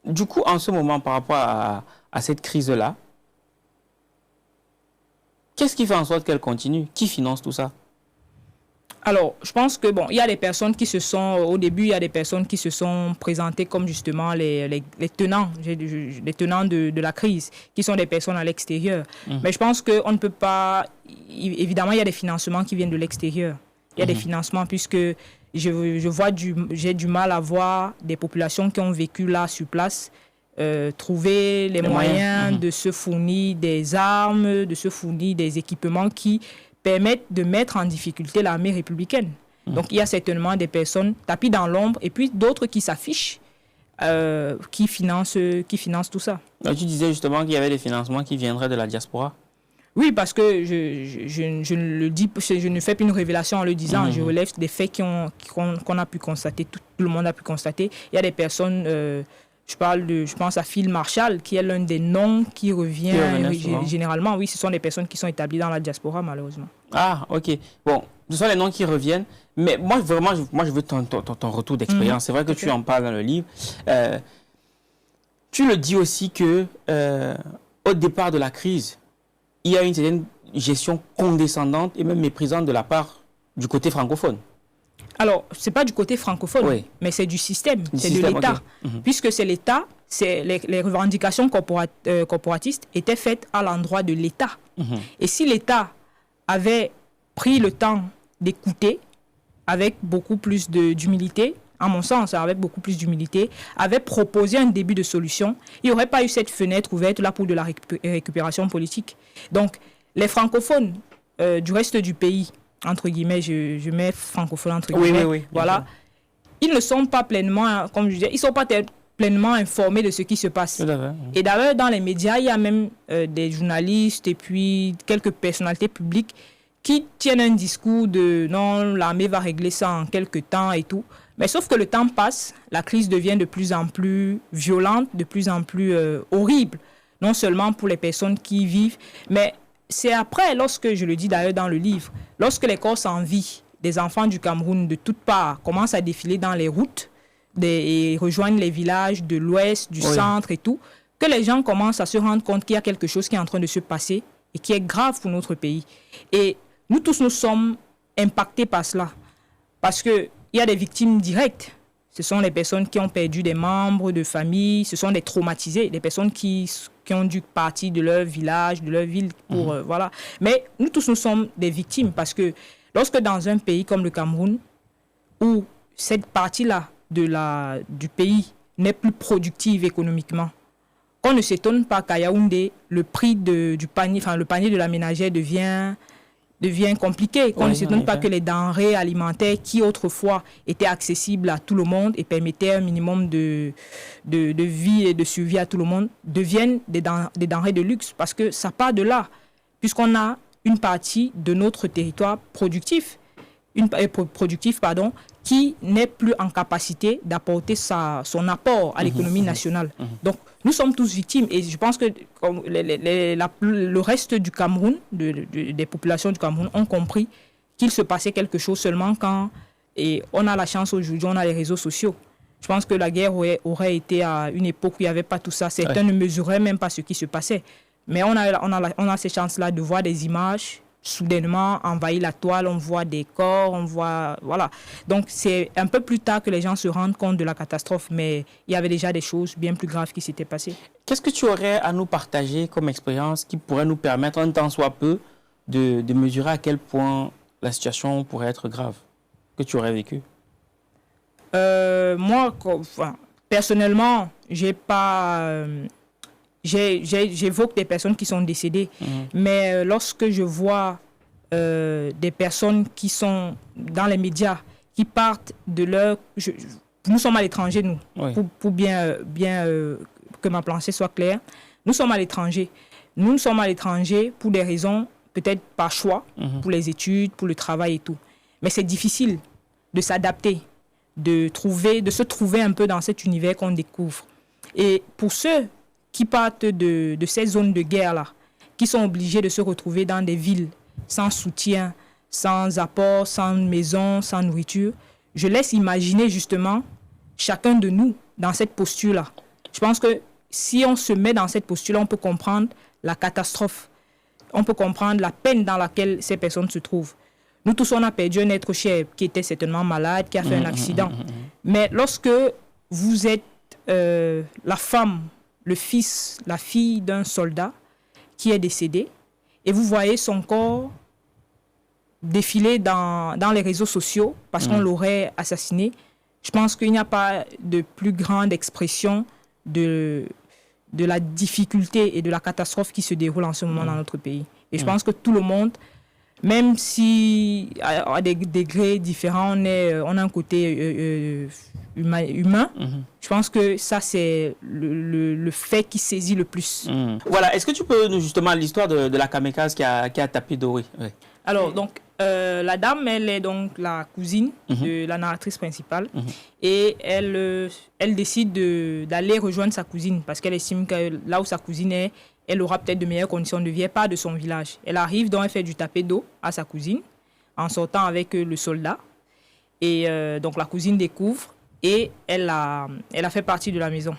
Du coup, en ce moment, par rapport à cette crise-là, qu'est-ce qui fait en sorte qu'elle continue? Qui finance tout ça? Alors, je pense que, il y a des personnes qui au début, il y a des personnes qui se sont présentées comme justement les tenants de la crise, qui sont des personnes à l'extérieur. Mais je pense qu'on ne peut pas, évidemment, il y a des financements qui viennent de l'extérieur. Il y a des financements puisque j'ai du mal à voir des populations qui ont vécu là sur place, trouver les moyens de se fournir des armes, de se fournir des équipements qui permettent de mettre en difficulté l'armée républicaine. Donc il y a certainement des personnes tapis dans l'ombre et puis d'autres qui s'affichent, qui financent tout ça. Donc, tu disais justement qu'il y avait des financements qui viendraient de la diaspora. Oui, parce que je ne fais plus une révélation en le disant, je relève des faits qu'on a pu constater, tout le monde a pu constater. Il y a des personnes, je pense à Phil Marshall, qui est l'un des noms qui revient généralement. Oui, ce sont des personnes qui sont établies dans la diaspora, malheureusement. Ah, ok. Bon, ce sont les noms qui reviennent. Mais moi, vraiment, je veux ton retour d'expérience. C'est vrai que tu en parles dans le livre. Tu le dis aussi que au départ de la crise, il y a une certaine gestion condescendante et même méprisante de la part du côté francophone. Alors, ce n'est pas du côté francophone, mais c'est du système, c'est de l'État. Okay. Puisque c'est l'État, les revendications corporatistes étaient faites à l'endroit de l'État. Et si l'État avait pris le temps d'écouter avec beaucoup plus d'humilité, à mon sens, avec beaucoup plus d'humilité, avait proposé un début de solution, il n'y aurait pas eu cette fenêtre ouverte là pour de la récupération politique. Donc, les francophones du reste du pays, entre guillemets, je mets francophone entre guillemets, voilà, ils ne sont pas pleinement, comme je disais, ils ne sont pas pleinement informés de ce qui se passe. Et d'ailleurs, dans les médias, il y a même des journalistes et puis quelques personnalités publiques qui tiennent un discours de non, l'armée va régler ça en quelques temps et tout. Mais sauf que le temps passe, la crise devient de plus en plus violente, de plus en plus horrible, non seulement pour les personnes qui y vivent, mais c'est après, lorsque, je le dis d'ailleurs dans le livre, lorsque les corps sans vie des enfants du Cameroun de toutes parts commencent à défiler dans les routes et rejoignent les villages de l'ouest, du centre et tout, que les gens commencent à se rendre compte qu'il y a quelque chose qui est en train de se passer et qui est grave pour notre pays. Et nous tous, nous sommes impactés par cela. Parce qu'il y a des victimes directes. Ce sont les personnes qui ont perdu des membres de famille, ce sont des traumatisés, des personnes qui ont dû partir de leur village, de leur ville. Voilà. Mais nous tous, nous sommes des victimes parce que lorsque dans un pays comme le Cameroun, où cette partie-là du pays n'est plus productive économiquement, qu'on ne s'étonne pas qu'à Yaoundé, le prix du panier, le panier de la ménagère devient compliqué, qu'on ne s'étonne pas que les denrées alimentaires qui autrefois étaient accessibles à tout le monde et permettaient un minimum de vie et de survie à tout le monde deviennent des denrées de luxe, parce que ça part de là, puisqu'on a une partie de notre territoire productif, qui n'est plus en capacité d'apporter son apport à l'économie nationale. Donc, nous sommes tous victimes, et je pense que le reste du Cameroun, des populations du Cameroun, ont compris qu'il se passait quelque chose seulement quand on a la chance aujourd'hui, on a les réseaux sociaux. Je pense que la guerre aurait été à une époque où il n'y avait pas tout ça. Certains ne mesuraient même pas ce qui se passait. Mais on a ces chances-là de voir des images soudainement envahir la toile, on voit des corps, voilà. Donc c'est un peu plus tard que les gens se rendent compte de la catastrophe, mais il y avait déjà des choses bien plus graves qui s'étaient passées. Qu'est-ce que tu aurais à nous partager comme expérience qui pourrait nous permettre, en tant soit peu, de mesurer à quel point la situation pourrait être grave, que tu aurais vécu? Moi, personnellement, j'évoque des personnes qui sont décédées, mais lorsque je vois des personnes qui sont dans les médias, qui partent de leur... Nous sommes à l'étranger, nous, pour bien que ma pensée soit claire. Nous sommes à l'étranger. Nous sommes à l'étranger pour des raisons, peut-être par choix, pour les études, pour le travail et tout. Mais c'est difficile de s'adapter, de se trouver un peu dans cet univers qu'on découvre. Et pour ceux qui partent de ces zones de guerre-là, qui sont obligés de se retrouver dans des villes sans soutien, sans apport, sans maison, sans nourriture, je laisse imaginer justement chacun de nous dans cette posture-là. Je pense que si on se met dans cette posture-là, on peut comprendre la catastrophe, on peut comprendre la peine dans laquelle ces personnes se trouvent. Nous tous, on a perdu un être cher qui était certainement malade, qui a fait un accident. Mais lorsque vous êtes la femme, le fils, la fille d'un soldat qui est décédé, et vous voyez son corps défiler dans les réseaux sociaux parce qu'on l'aurait assassiné, je pense qu'il n'y a pas de plus grande expression de la difficulté et de la catastrophe qui se déroule en ce moment dans notre pays. Et je pense que tout le monde, même si à des degrés différents, on a un côté humain, je pense que ça, c'est le fait qui saisit le plus. Voilà, est-ce que tu peux nous, justement, l'histoire de la kamikaze qui a tapé Doré? Alors, donc, la dame, elle est donc la cousine de la narratrice principale, et elle décide d'aller rejoindre sa cousine parce qu'elle estime que là où sa cousine est, elle aura peut-être de meilleures conditions de vie, et pas de son village. Elle arrive, donc elle fait du tapé d'eau à sa cousine en sortant avec le soldat. Et donc la cousine découvre et elle a fait partie de la maison.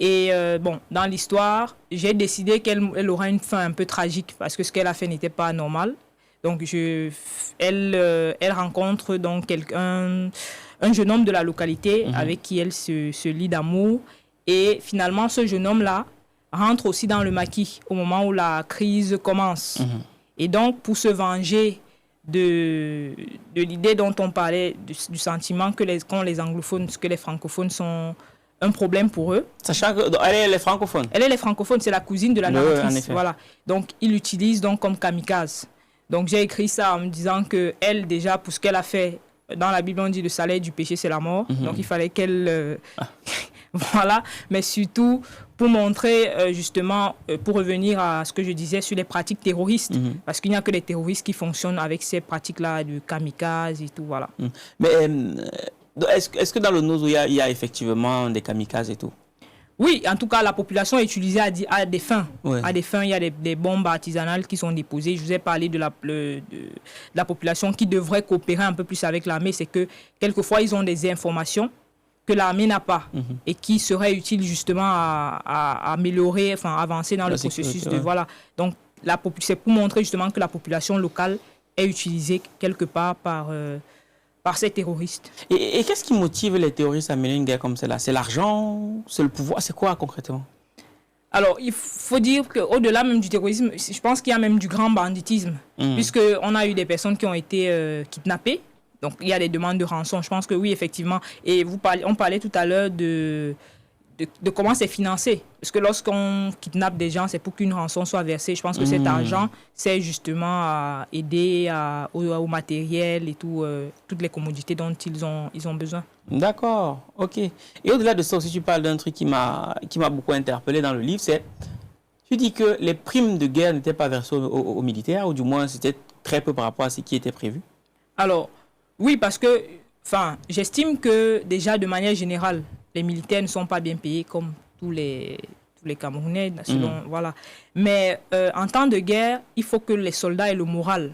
Et bon, dans l'histoire, j'ai décidé qu'elle aura une fin un peu tragique parce que ce qu'elle a fait n'était pas normal. Donc elle rencontre donc un jeune homme de la localité avec qui elle se lie d'amour. Et finalement, ce jeune homme-là rentre aussi dans le maquis au moment où la crise commence. Et donc, pour se venger de l'idée dont on parlait, du sentiment que les anglophones, que les francophones sont un problème pour eux. Sachant qu'elle est francophone. Elle est francophone, c'est la cousine de la narratrice. Voilà. Donc, il l'utilise donc comme kamikaze. Donc, j'ai écrit ça en me disant qu'elle, déjà, pour ce qu'elle a fait, dans la Bible, on dit le salaire du péché, c'est la mort. Donc, il fallait qu'elle... Voilà, mais surtout pour montrer justement, pour revenir à ce que je disais sur les pratiques terroristes, parce qu'il n'y a que les terroristes qui fonctionnent avec ces pratiques-là de kamikaze et tout, voilà. Mais est-ce que dans le Nozo, il y a effectivement des kamikazes et tout? Oui, en tout cas, la population est utilisée à des fins. À des fins, il y a des bombes artisanales qui sont déposées. Je vous ai parlé de la population qui devrait coopérer un peu plus avec l'armée. C'est que quelquefois, ils ont des informations que l'armée n'a pas et qui serait utile justement à améliorer, enfin avancer dans le processus de voilà. Donc c'est pour montrer justement que la population locale est utilisée quelque part par ces terroristes. Et qu'est-ce qui motive les terroristes à mener une guerre comme celle-là? C'est l'argent? C'est le pouvoir? C'est quoi concrètement? Alors, il faut dire qu'au-delà même du terrorisme, je pense qu'il y a même du grand banditisme, puisqu'on a eu des personnes qui ont été kidnappées Donc, il y a des demandes de rançon. Je pense que oui, effectivement. Et on parlait tout à l'heure de comment c'est financé. Parce que lorsqu'on kidnappe des gens, c'est pour qu'une rançon soit versée. Je pense que cet argent sert justement à aider au matériel et tout, toutes les commodités dont ils ont besoin. D'accord, ok. Et au-delà de ça aussi, tu parles d'un truc qui m'a beaucoup interpellé dans le livre, c'est, tu dis que les primes de guerre n'étaient pas versées aux militaires, ou du moins c'était très peu par rapport à ce qui était prévu. Alors, oui, parce que, j'estime que déjà de manière générale, les militaires ne sont pas bien payés comme tous les Camerounais, voilà. Mais en temps de guerre, il faut que les soldats aient le moral.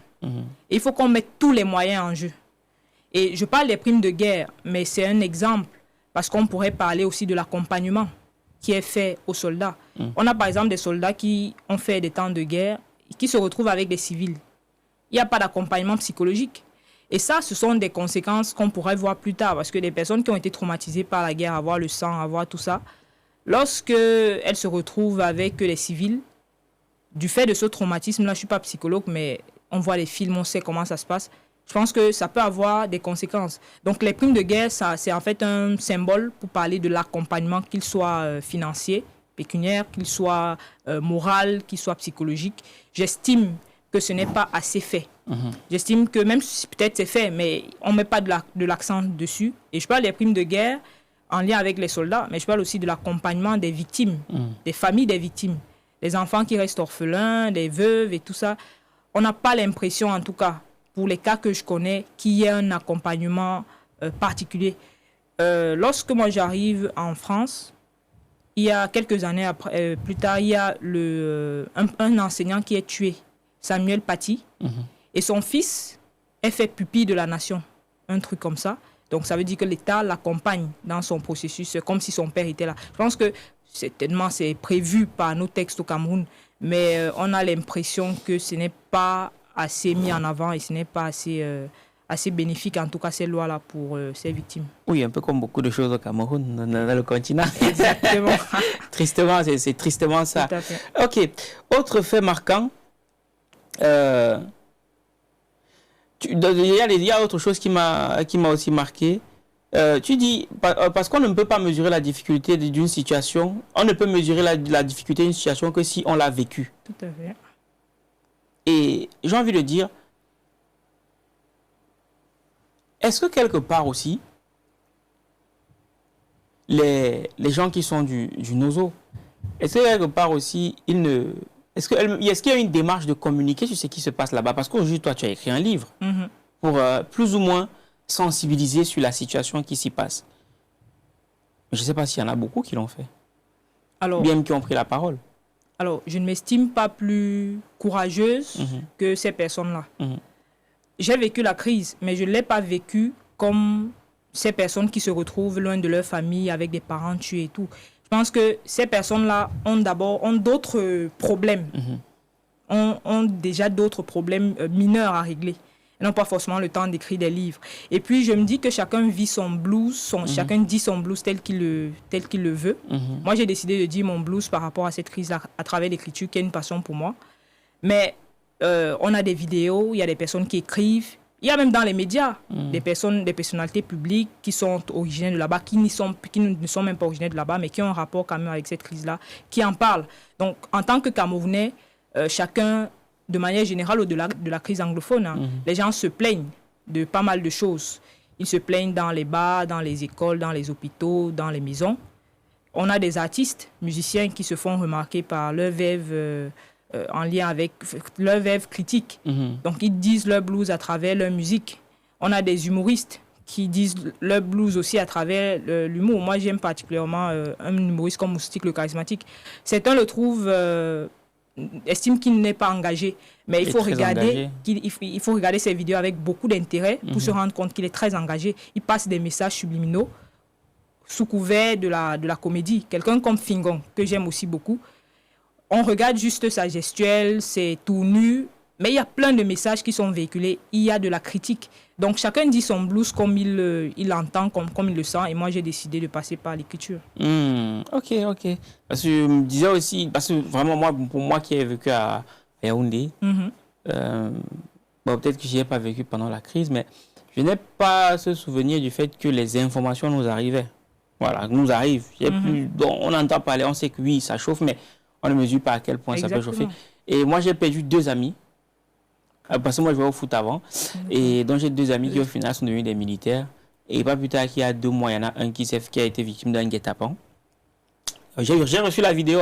Et il faut qu'on mette tous les moyens en jeu. Et je parle des primes de guerre, mais c'est un exemple, parce qu'on pourrait parler aussi de l'accompagnement qui est fait aux soldats. On a par exemple des soldats qui ont fait des temps de guerre, qui se retrouvent avec des civils. Il n'y a pas d'accompagnement psychologique. Et ça, ce sont des conséquences qu'on pourrait voir plus tard, parce que des personnes qui ont été traumatisées par la guerre, avoir le sang, avoir tout ça, lorsqu'elles se retrouvent avec les civils, du fait de ce traumatisme-là, je ne suis pas psychologue, mais on voit les films, on sait comment ça se passe, je pense que ça peut avoir des conséquences. Donc les primes de guerre, c'est en fait un symbole pour parler de l'accompagnement, qu'il soit financier, pécuniaire, qu'il soit moral, qu'il soit psychologique. J'estime que ce n'est pas assez fait. J'estime que même si peut-être c'est fait, mais on ne met pas de l'accent dessus. Et je parle des primes de guerre en lien avec les soldats, mais je parle aussi de l'accompagnement des victimes, des familles des victimes, les enfants qui restent orphelins, des veuves et tout ça. On n'a pas l'impression, en tout cas, pour les cas que je connais, qu'il y ait un accompagnement particulier. Lorsque moi j'arrive en France, il y a quelques années plus tard, il y a un enseignant qui est tué, Samuel Paty, et son fils est fait pupille de la nation, un truc comme ça. Donc ça veut dire que l'État l'accompagne dans son processus, comme si son père était là. Je pense que certainement c'est prévu par nos textes au Cameroun, mais on a l'impression que ce n'est pas assez mis en avant et ce n'est pas assez bénéfique, en tout cas ces lois-là pour ces victimes. Oui, un peu comme beaucoup de choses au Cameroun, dans le continent. Exactement. Tristement, c'est tristement ça. Tout à fait. Ok, autre fait marquant, il y a autre chose qui m'a aussi marqué. Tu dis, parce qu'on ne peut pas mesurer la difficulté d'une situation, on ne peut mesurer la difficulté d'une situation que si on l'a vécue. Tout à fait. Et j'ai envie de dire, est-ce que quelque part aussi, les gens qui sont du Nozo, est-ce que quelque part aussi, est-ce qu'il y a une démarche de communiquer sur ce qui se passe là-bas? Parce qu'aujourd'hui, toi, tu as écrit un livre pour plus ou moins sensibiliser sur la situation qui s'y passe. Je ne sais pas s'il y en a beaucoup qui l'ont fait. Alors, bien qui ont pris la parole. Alors, je ne m'estime pas plus courageuse que ces personnes-là. J'ai vécu la crise, mais je ne l'ai pas vécue comme ces personnes qui se retrouvent loin de leur famille avec des parents tués et tout. Je pense que ces personnes-là ont d'autres problèmes. Ont déjà d'autres problèmes mineurs à régler. Ils n'ont pas forcément le temps d'écrire des livres. Et puis, je me dis que chacun vit son blues, chacun dit son blues tel qu'il le veut. Moi, j'ai décidé de dire mon blues par rapport à cette crise-là, à travers l'écriture, qui est une passion pour moi. Mais on a des vidéos, il y a des personnes qui écrivent. Il y a même dans les médias des personnalités publiques qui sont originaires de là-bas, qui ne sont même pas originaires de là-bas, mais qui ont un rapport quand même avec cette crise-là, qui en parlent. Donc, en tant que Camerounais, chacun, de manière générale, au-delà de la crise anglophone, les gens se plaignent de pas mal de choses. Ils se plaignent dans les bars, dans les écoles, dans les hôpitaux, dans les maisons. On a des artistes, musiciens qui se font remarquer par leur verve en lien avec leur verve critique. Donc, ils disent leur blues à travers leur musique. On a des humoristes qui disent leur blues aussi à travers l'humour. Moi, j'aime particulièrement un humoriste comme Moustique le Charismatique. Certains le trouvent... estime qu'il n'est pas engagé, mais il faut regarder ses vidéos avec beaucoup d'intérêt pour se rendre compte qu'il est très engagé. Il passe des messages subliminaux sous couvert de la comédie. Quelqu'un comme Fingon, que j'aime aussi beaucoup, on regarde juste sa gestuelle, ses tours nus, mais il y a plein de messages qui sont véhiculés. Il y a de la critique. Donc chacun dit son blues comme il l'entend, comme il le sent. Et moi, j'ai décidé de passer par l'écriture. Ok. Parce que je me disais aussi, parce que vraiment, pour moi qui ai vécu à Yaoundé, peut-être que je n'y ai pas vécu pendant la crise, mais Je n'ai pas ce souvenir du fait que les informations nous arrivaient. Voilà, nous arrivent. On entend parler, on sait que oui, ça chauffe, mais on ne mesure pas à quel point ça peut chauffer. Et moi, j'ai perdu 2 amis. Parce que moi, je jouais au foot avant. Et donc, j'ai 2 amis qui, au final, sont devenus des militaires. Et pas plus tard qu'il y a 2 mois, il y en a un qui a été victime d'un guet-apens. J'ai reçu la vidéo,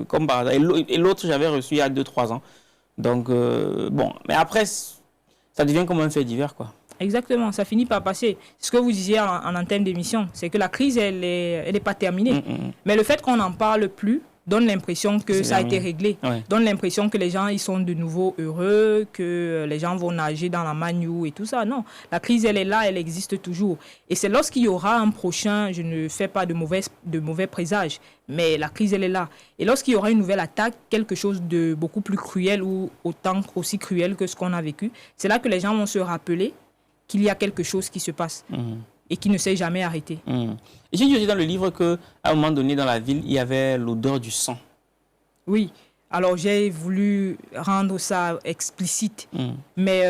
comme par hasard. Et l'autre, j'avais reçu il y a 2-3 ans. Donc, bon. Mais après, ça devient comme un fait divers, quoi. Exactement, ça finit par passer. Ce que vous disiez en antenne d'émission, c'est que la crise, elle est pas terminée. Mais le fait qu'on n'en parle plus donne l'impression que ça a été réglé. Ouais. Donne l'impression que les gens ils sont de nouveau heureux, que les gens vont nager dans la Magnou et tout ça. Non, la crise, elle est là, elle existe toujours. Et c'est lorsqu'il y aura un prochain, je ne fais pas de mauvais présages, mais la crise, elle est là. Et lorsqu'il y aura une nouvelle attaque, quelque chose de beaucoup plus cruel ou autant aussi cruel que ce qu'on a vécu, c'est là que les gens vont se rappeler qu'il y a quelque chose qui se passe et qui ne s'est jamais arrêté. Et j'ai dit dans le livre qu'à un moment donné, dans la ville, il y avait l'odeur du sang. Oui, alors j'ai voulu rendre ça explicite, mais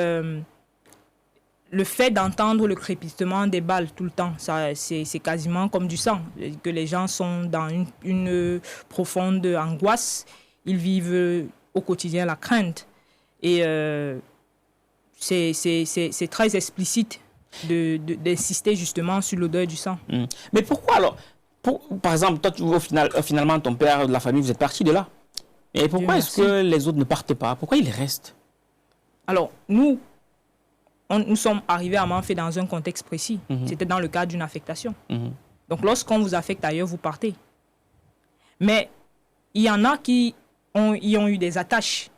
le fait d'entendre le crépitement des balles tout le temps, c'est quasiment comme du sang, que les gens sont dans une profonde angoisse, ils vivent au quotidien la crainte. Et c'est très explicite d'insister justement sur l'odeur du sang. Mais pourquoi alors par exemple, toi, finalement, ton père de la famille, vous êtes parti de là. Et pourquoi est-ce que les autres ne partent pas? Pourquoi ils restent? Alors, nous sommes arrivés à Manfé dans un contexte précis. C'était dans le cadre d'une affectation. Donc, lorsqu'on vous affecte ailleurs, vous partez. Mais il y en a qui y ont eu des attaches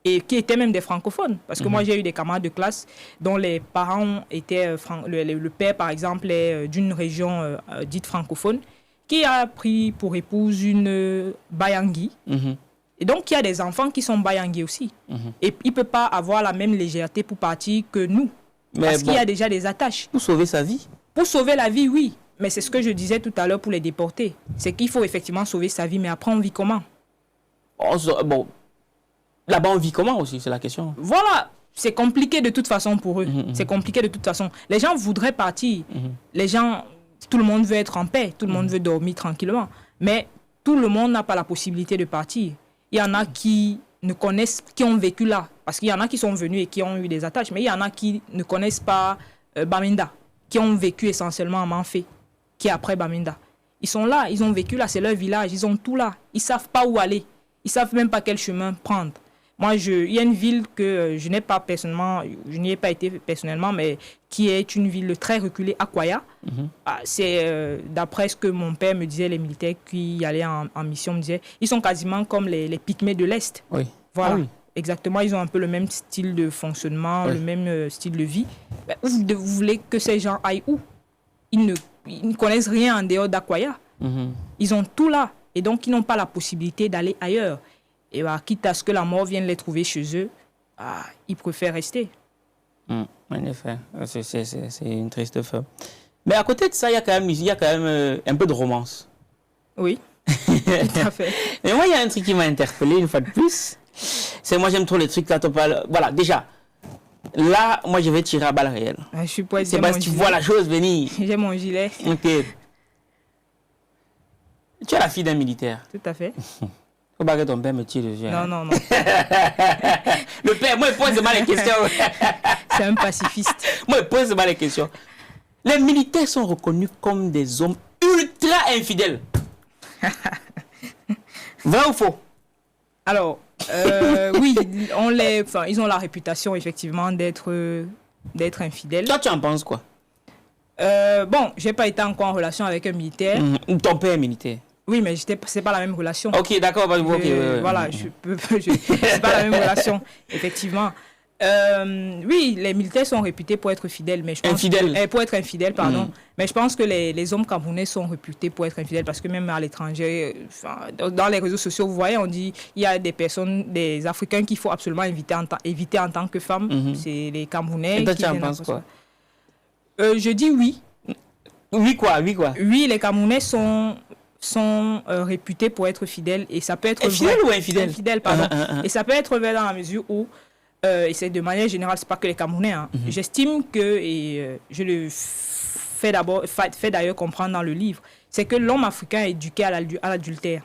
et qui étaient même des francophones. Parce que moi, j'ai eu des camarades de classe dont les parents étaient... le père, par exemple, est d'une région dite francophone, qui a pris pour épouse une Bayangui. Et donc, il y a des enfants qui sont Bayangui aussi. Et il ne peut pas avoir la même légèreté pour partir que nous. Parce qu'il y a déjà des attaches. Pour sauver sa vie? Pour sauver la vie, oui. Mais c'est ce que je disais tout à l'heure pour les déportés. C'est qu'il faut effectivement sauver sa vie, mais après, on vit comment? Bon... Là-bas, on vit comment aussi, c'est la question. Voilà, c'est compliqué de toute façon pour eux. C'est compliqué de toute façon. Les gens voudraient partir. Les gens, tout le monde veut être en paix. Tout le monde veut dormir tranquillement. Mais tout le monde n'a pas la possibilité de partir. Il y en a qui ne connaissent, qui ont vécu là. Parce qu'il y en a qui sont venus et qui ont eu des attaches. Mais il y en a qui ne connaissent pas Bamenda, qui ont vécu essentiellement à Manfé, qui est après Bamenda. Ils sont là, ils ont vécu là, c'est leur village. Ils ont tout là. Ils ne savent pas où aller. Ils ne savent même pas quel chemin prendre. Moi, il y a une ville que je n'ai pas personnellement, je n'y ai pas été personnellement, mais qui est une ville très reculée, Akwaya. C'est d'après ce que mon père me disait, les militaires qui y allaient en mission me disaient, ils sont quasiment comme les Pygmées de l'Est. Oui. Voilà. Ah oui. Exactement, ils ont un peu le même style de fonctionnement, le même style de vie. Vous voulez que ces gens aillent où? Ils ne connaissent rien en dehors d'Akwaya. Ils ont tout là. Et donc, ils n'ont pas la possibilité d'aller ailleurs. Et quitte à ce que la mort vienne les trouver chez eux, ils préfèrent rester. En effet, c'est une triste fin. Mais à côté de ça, il y a quand même un peu de romance. Oui, tout à fait. Mais moi, il y a un truc qui m'a interpellé une fois de plus. C'est moi, j'aime trop les trucs quand on parle... Voilà, déjà, là, moi, je vais tirer à balles réelles. Je suis poète, c'est parce que tu vois la chose venir. J'ai mon gilet. Ok. Tu es la fille d'un militaire. Tout à fait. Faut pas que ton père me tire dessus. Non, non, non. Le père, moi, il pose mal les questions. C'est un pacifiste. Moi, il pose mal les questions. Les militaires sont reconnus comme des hommes ultra infidèles. Vrai ou faux? Alors, oui, ils ont la réputation, effectivement, d'être infidèles. Toi, tu en penses quoi? Bon, je n'ai pas été encore en relation avec un militaire. Ton père est militaire? Oui, mais c'est pas la même relation. Ok, d'accord. Voilà, c'est pas la même relation, effectivement. Oui, les militaires sont réputés pour être fidèles, mais je pense pour être infidèles, pardon. Mais je pense que les hommes camerounais sont réputés pour être infidèles parce que même à l'étranger, dans les réseaux sociaux, vous voyez, on dit il y a des personnes, des Africains qu'il faut absolument éviter en tant que femmes. C'est les Camerounais. Et toi, tu en penses quoi? Je dis oui. Oui quoi? Oui, les Camerounais sont réputés pour être fidèles et ça peut être fidèle ou infidèle? Infidèle, pardon. Et ça peut être vrai dans la mesure où et c'est de manière générale, c'est pas que les Camerounais, hein. J'estime que, et je le fais d'ailleurs comprendre dans le livre, c'est que l'homme africain est éduqué à l'adultère.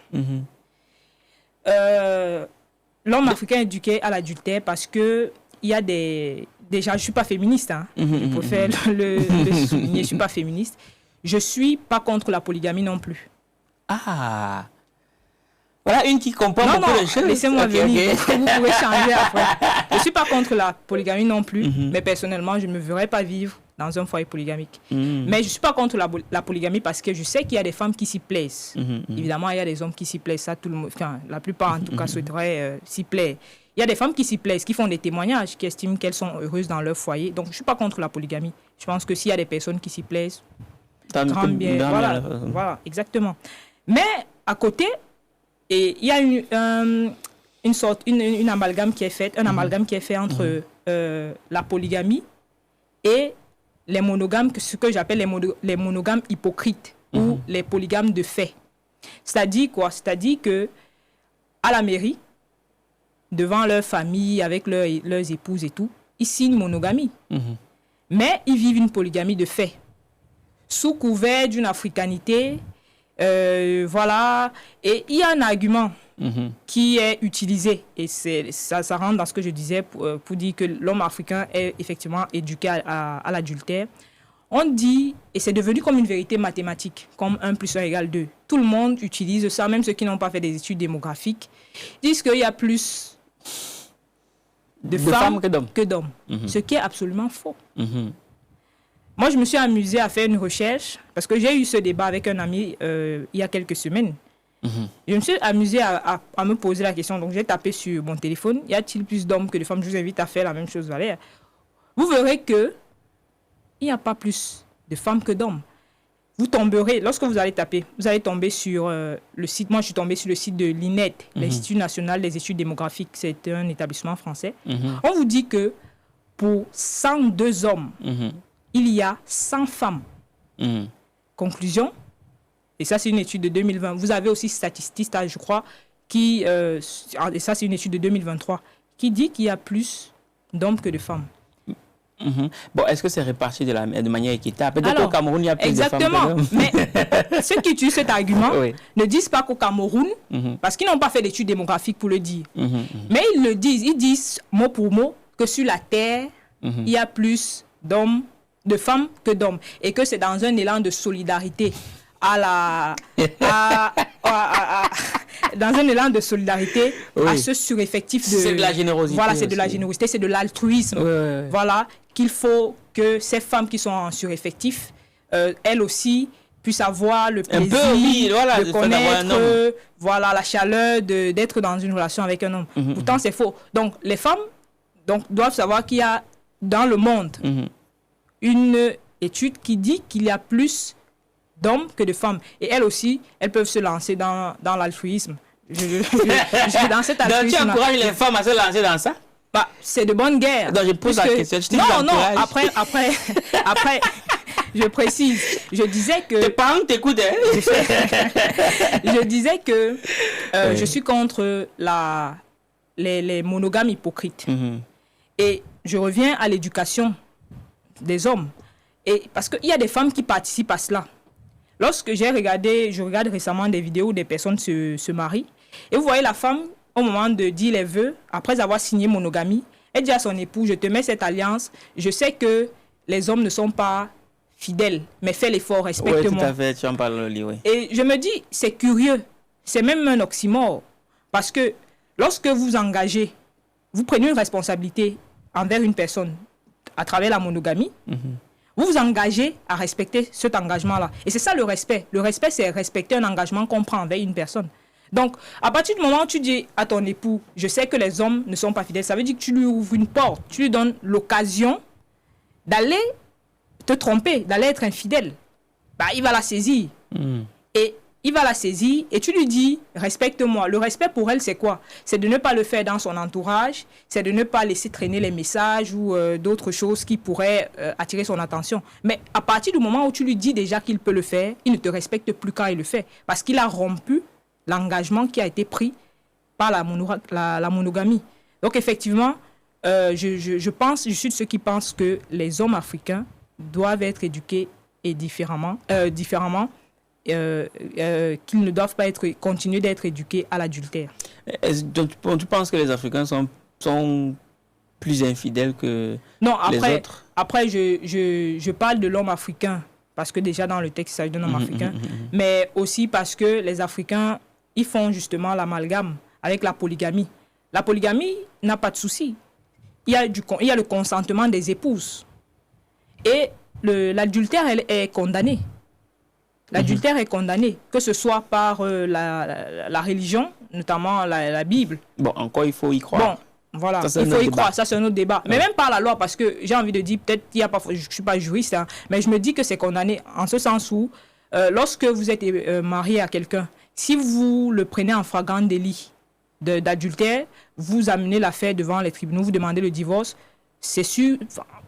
L'homme africain est éduqué à l'adultère parce que il y a des... Déjà, je ne suis pas féministe, hein. Je préfère le souligner, je ne suis pas féministe. Je ne suis pas contre la polygamie non plus. Ah, voilà une qui comprend beaucoup de choses. Laissez-moi venir, vous pouvez changer après. Je ne suis pas contre la polygamie non plus, mais personnellement, je ne me verrais pas vivre dans un foyer polygamique. Mais je ne suis pas contre la polygamie parce que je sais qu'il y a des femmes qui s'y plaisent. Évidemment, il y a des hommes qui s'y plaisent, ça tout le monde, enfin, la plupart en tout cas souhaiteraient s'y plaire. Il y a des femmes qui s'y plaisent, qui font des témoignages, qui estiment qu'elles sont heureuses dans leur foyer. Donc, je ne suis pas contre la polygamie. Je pense que s'il y a des personnes qui s'y plaisent, grand bien. Voilà, exactement. Mais à côté, il y a une amalgame qui est faite, un amalgame qui est fait entre la polygamie et les monogames, ce que j'appelle les monogames hypocrites ou les polygames de fait. C'est-à-dire quoi? C'est-à-dire que à la mairie, devant leur famille, avec leurs épouses et tout, ils signent monogamie. Mais ils vivent une polygamie de fait. Sous couvert d'une africanité, voilà. Et il y a un argument qui est utilisé, et ça rentre dans ce que je disais pour dire que l'homme africain est effectivement éduqué à l'adultère. On dit, et c'est devenu comme une vérité mathématique, comme 1 + 1 = 2. Tout le monde utilise ça, même ceux qui n'ont pas fait des études démographiques, disent qu'il y a plus de femmes que d'hommes. Ce qui est absolument faux. Moi, je me suis amusée à faire une recherche, parce que j'ai eu ce débat avec un ami il y a quelques semaines. Je me suis amusée à me poser la question. Donc, j'ai tapé sur mon téléphone, y a-t-il plus d'hommes que de femmes? Je vous invite à faire la même chose, Valère. Vous verrez qu'il n'y a pas plus de femmes que d'hommes. Vous tomberez, lorsque vous allez taper, vous allez tomber sur le site. Moi, je suis tombée sur le site de l'INED, l'Institut national des études démographiques. C'est un établissement français. On vous dit que pour 102 hommes, il y a 100 femmes. Conclusion, et ça c'est une étude de 2020. Vous avez aussi Statista, je crois, et ça c'est une étude de 2023, qui dit qu'il y a plus d'hommes que de femmes. Bon, est-ce que c'est réparti de manière équitable? Peut-être qu'au Cameroun, il y a plus de femmes que d'hommes. Mais ceux qui utilisent cet argument ne disent pas qu'au Cameroun, parce qu'ils n'ont pas fait d'études démographiques pour le dire, mais ils le disent. Ils disent mot pour mot que sur la Terre, il y a plus de femmes que d'hommes, et que c'est dans un élan de solidarité dans un élan de solidarité à ce sureffectif c'est de la générosité. Voilà, c'est de la générosité, c'est de l'altruisme. Voilà, qu'il faut que ces femmes qui sont en sureffectif, elles aussi puissent avoir le plaisir de connaître la chaleur d'être dans une relation avec un homme. Pourtant, c'est faux. Donc, les femmes doivent savoir qu'il y a dans le monde une étude qui dit qu'il y a plus d'hommes que de femmes. Et elles aussi, elles peuvent se lancer dans l'altruisme. Je dans cet altruisme. Donc tu encourages les femmes à se lancer dans ça? Bah, c'est de bonne guerre. Donc je pose la question. Non, après, je précise. Je disais que... Tes parents t'écoutent, hein? Je disais que je suis contre les monogames hypocrites. Et je reviens à l'éducation des hommes. Et parce qu'il y a des femmes qui participent à cela. Lorsque je regarde récemment des vidéos où des personnes se marient, et vous voyez la femme, au moment de dire les vœux, après avoir signé monogamie, elle dit à son époux, je te mets cette alliance, je sais que les hommes ne sont pas fidèles, mais fais l'effort, respecte-moi. Oui, tout à fait, tu en parles, oui. Et je me dis, c'est curieux, c'est même un oxymore, parce que lorsque vous engagez, vous prenez une responsabilité envers une personne à travers la monogamie, vous vous engagez à respecter cet engagement-là. Et c'est ça le respect. Le respect, c'est respecter un engagement qu'on prend envers une personne. Donc, à partir du moment où tu dis à ton époux, je sais que les hommes ne sont pas fidèles, ça veut dire que tu lui ouvres une porte, tu lui donnes l'occasion d'aller te tromper, d'aller être infidèle. Bah, il va la saisir. Et il va la saisir et tu lui dis, respecte-moi. Le respect pour elle, c'est quoi? C'est de ne pas le faire dans son entourage, c'est de ne pas laisser traîner les messages ou d'autres choses qui pourraient attirer son attention. Mais à partir du moment où tu lui dis déjà qu'il peut le faire, il ne te respecte plus quand il le fait. Parce qu'il a rompu l'engagement qui a été pris par la monogamie. Donc effectivement, je suis de ceux qui pensent que les hommes africains doivent être éduqués différemment, qu'ils ne doivent pas continuer d'être éduqués à l'adultère. Donc, tu penses que les Africains sont plus infidèles que les autres? Après, je parle de l'homme africain, parce que déjà dans le texte, il s'agit d'un homme africain, mais aussi parce que les Africains, ils font justement l'amalgame avec la polygamie. La polygamie n'a pas de souci. Il y a le consentement des épouses. Et l'adultère, elle est condamné. L'adultère est condamné, que ce soit par la religion, notamment la Bible. Bon, encore il faut y croire. Bon, voilà, il faut y croire, ça c'est un autre débat. Mais même par la loi, parce que j'ai envie de dire, peut-être qu'il y a pas, je ne suis pas juriste, hein, mais je me dis que c'est condamné en ce sens où, lorsque vous êtes marié à quelqu'un, si vous le prenez en flagrant délit d'adultère, vous amenez l'affaire devant les tribunaux, vous demandez le divorce, c'est sûr,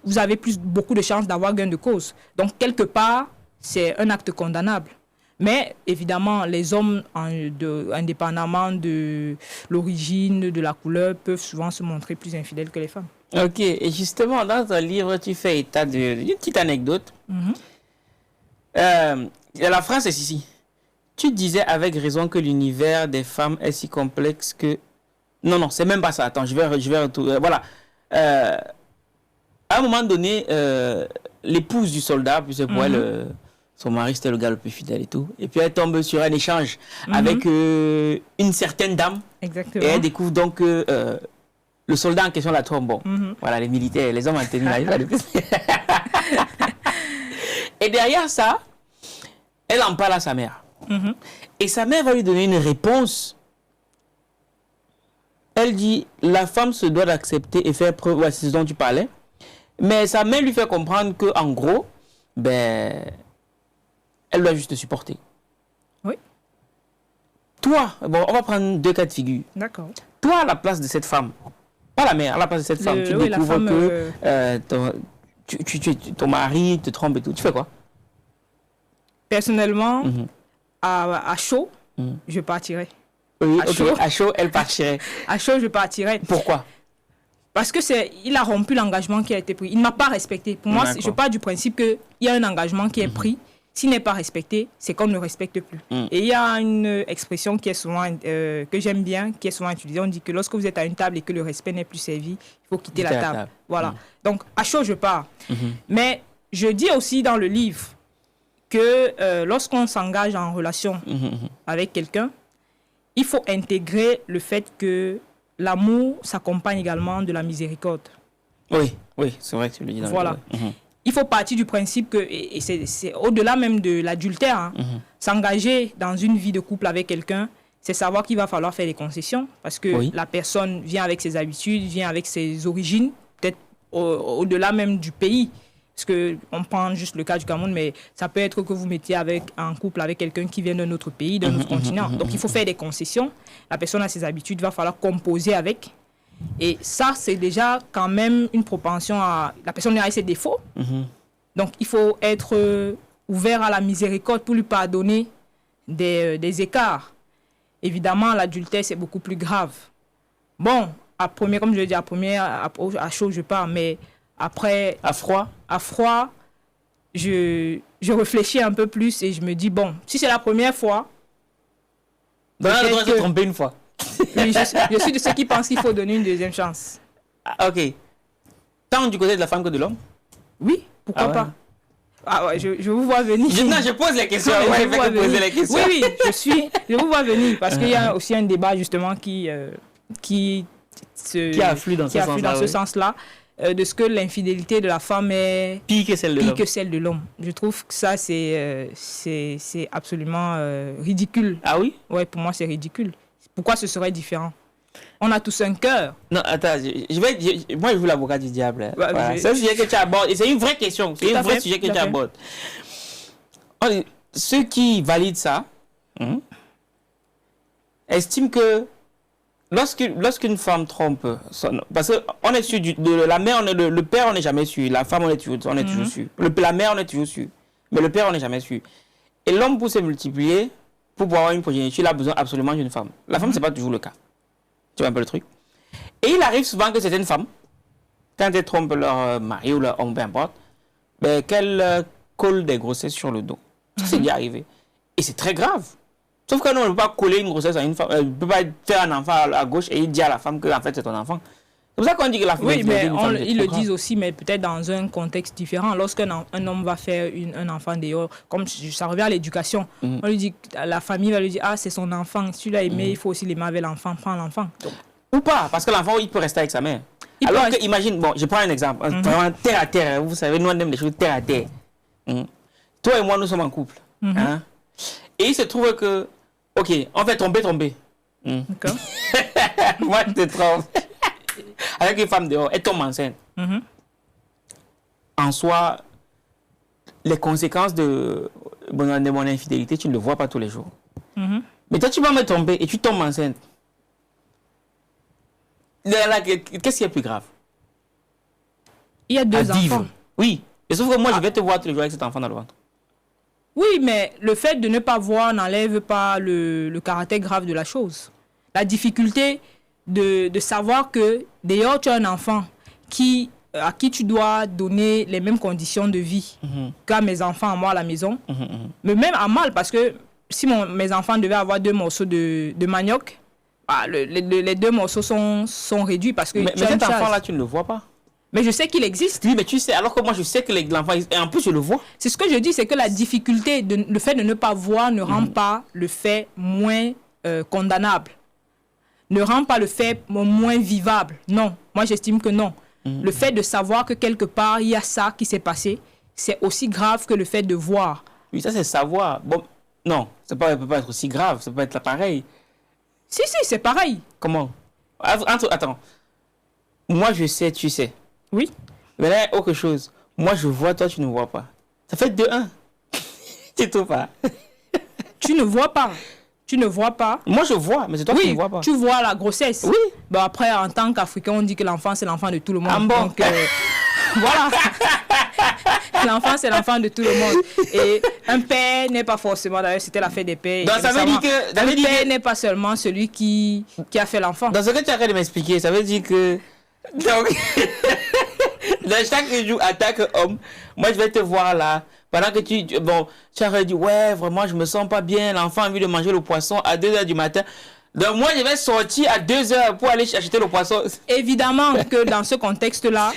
vous avez beaucoup de chances d'avoir gain de cause. Donc, quelque part, c'est un acte condamnable. Mais évidemment, les hommes, indépendamment de l'origine, de la couleur, peuvent souvent se montrer plus infidèles que les femmes. Ok, et justement, dans ton livre, tu fais état d'une petite anecdote. La phrase est ici. Tu disais avec raison que l'univers des femmes est si complexe que... Non, c'est même pas ça. Attends, je vais retourner. Voilà. À un moment donné, l'épouse du soldat, puis c'est pour elle... Son mari, c'était le gars le plus fidèle et tout. Et puis, elle tombe sur un échange avec une certaine dame. Exactement. Et elle découvre donc que le soldat en question la trompe. Bon, voilà, les militaires, les hommes en tenue. Là, et derrière ça, elle en parle à sa mère. Et sa mère va lui donner une réponse. Elle dit, la femme se doit d'accepter et faire preuve... Ouais, c'est ce dont tu parlais. Mais sa mère lui fait comprendre qu'en gros, elle doit juste te supporter. Oui. Toi, bon, on va prendre 2 cas de figure. D'accord. Toi, à la place de cette femme, pas la mère, à la place de cette femme, tu découvres que ton mari te trompe et tout. Tu fais quoi? Personnellement, à chaud, je partirais. Oui, à chaud, elle partirait. À chaud, je partirais. Pourquoi? Parce que il a rompu l'engagement qui a été pris. Il ne m'a pas respecté. Pour moi, je pars du principe qu'il y a un engagement qui est pris. S'il n'est pas respecté, c'est qu'on ne respecte plus. Et il y a une expression qui est souvent, que j'aime bien, qui est souvent utilisée. On dit que lorsque vous êtes à une table et que le respect n'est plus servi, il faut quitter la table. Voilà. Donc, à chaud, je pars. Mais je dis aussi dans le livre que lorsqu'on s'engage en relation avec quelqu'un, il faut intégrer le fait que l'amour s'accompagne également de la miséricorde. Oui, c'est vrai que tu le dis dans le livre. Il faut partir du principe que, et c'est au-delà même de l'adultère, s'engager dans une vie de couple avec quelqu'un, c'est savoir qu'il va falloir faire des concessions parce que la personne vient avec ses habitudes, vient avec ses origines, peut-être au-delà même du pays. Parce qu'on prend juste le cas du Cameroun, mais ça peut être que vous mettiez en couple avec quelqu'un qui vient d'un autre pays, d'un autre continent. Donc il faut faire des concessions. La personne a ses habitudes, il va falloir composer avec. Et ça, c'est déjà quand même une propension à... La personne a ses défauts. Donc, il faut être ouvert à la miséricorde pour lui pardonner des écarts. Évidemment, l'adultère, c'est beaucoup plus grave. Bon, comme je l'ai dit, à chaud, je pars. Mais après... À froid, je réfléchis un peu plus et je me dis, bon, si c'est la première fois... Donc, on doit se tromper une fois. Oui, je suis de ceux qui pensent qu'il faut donner une deuxième chance. Ok. Tant du côté de la femme que de l'homme? Oui, pourquoi pas? Ah ouais, je vous vois venir. Je pose la question. Oui, je vous vois venir parce qu'il y a aussi un débat justement qui afflue dans ce sens-là. De ce que l'infidélité de la femme est pire que celle de l'homme. Je trouve que ça, c'est absolument ridicule. Ah oui? Oui, pour moi, c'est ridicule. Pourquoi ce serait différent? On a tous un cœur. Non, attends, moi je veux l'avocat du diable. Voilà. C'est un sujet que tu abordes. Et c'est une vraie question. C'est un vrai sujet que tu abordes. Ceux qui valident ça estiment que lorsqu'une femme trompe, parce qu'on est sûr de la mère, le père, on n'est jamais sûr. La femme, on est toujours sûr. La mère, on est toujours sûr. Mais le père, on n'est jamais sûr. Et l'homme, pour se multiplier, pour avoir une progéniture, il a besoin absolument d'une femme. La femme, ce n'est pas toujours le cas. Tu vois un peu le truc. Et il arrive souvent que certaines femmes quand elles trompent leur mari ou leur homme, peu importe, ben, qu'elles collent des grossesses sur le dos. Ça, c'est déjà arrivé. Et c'est très grave. Sauf que nous, on ne peut pas coller une grossesse à une femme. On ne peut pas faire un enfant à gauche et dire à la femme que en fait, c'est ton enfant. C'est pour ça qu'on dit que la femme... Oui, mais ils le disent aussi, mais peut-être dans un contexte différent. Lorsqu'un homme va faire un enfant dehors, comme ça revient à l'éducation, on lui dit, la famille va lui dire, ah, c'est son enfant, si tu l'as aimé, il faut aussi l'aimer avec l'enfant, prends l'enfant. Ou pas, parce que l'enfant, il peut rester avec sa mère. Alors que, imagine, bon, je prends un exemple, vraiment terre à terre, vous savez, nous on aime les choses terre à terre. Toi et moi, nous sommes en couple. Hein? Et il se trouve que, ok, on fait tromper. D'accord. Moi, je te trompe. Avec une femme dehors, elle tombe enceinte. En soi, les conséquences de mon infidélité, tu ne le vois pas tous les jours. Mais toi, tu vas me tromper et tu tombes enceinte. Qu'est-ce qui est plus grave? Il y a deux enfants. Oui. Et sauf que moi, je vais te voir tous les jours avec cet enfant dans le ventre. Oui, mais le fait de ne pas voir n'enlève pas le caractère grave de la chose. La difficulté de savoir que d'ailleurs tu as un enfant à qui tu dois donner les mêmes conditions de vie qu'à mes enfants à moi à la maison. Mais même à mal, parce que si mes enfants devaient avoir 2 morceaux de manioc, les 2 morceaux sont réduits parce que... Mais cet enfant-là, tu ne le vois pas. Mais je sais qu'il existe. Oui, mais tu sais, alors que moi je sais que l'enfant existe. Et en plus je le vois. C'est ce que je dis, c'est que la difficulté, le fait de ne pas voir ne rend pas le fait moins condamnable. Ne rend pas le fait moins vivable. Non, moi j'estime que non. Le fait de savoir que quelque part il y a ça qui s'est passé, c'est aussi grave que le fait de voir. Oui, ça c'est savoir. Bon, non, ça ne peut pas être aussi grave, ça peut être pareil. Si, c'est pareil. Comment? Attends. Moi je sais, tu sais. Oui. Mais là, il y a autre chose. Moi, je vois, toi, tu ne vois pas. Ça fait 2-1. Tu trouves pas? Tu ne vois pas. Tu ne vois pas. Moi, je vois, mais c'est toi qui ne vois pas. Tu vois la grossesse. Oui. Bon, après, en tant qu'Africain, on dit que l'enfant, c'est l'enfant de tout le monde. Ah bon? Donc, voilà. L'enfant, c'est l'enfant de tout le monde. Et un père n'est pas forcément, d'ailleurs, c'était la fête des pères. Donc, ça veut dire que... Un père n'est pas seulement celui qui a fait l'enfant. Dans ce que tu arrêtes de m'expliquer, ça veut dire que... Donc, dans chaque jour, attaque homme, moi je vais te voir là, pendant que tu aurais dit, ouais, vraiment, je me sens pas bien, l'enfant a envie de manger le poisson à 2h du matin. Donc moi, je vais sortir à 2h pour aller acheter le poisson. Évidemment que dans ce contexte-là,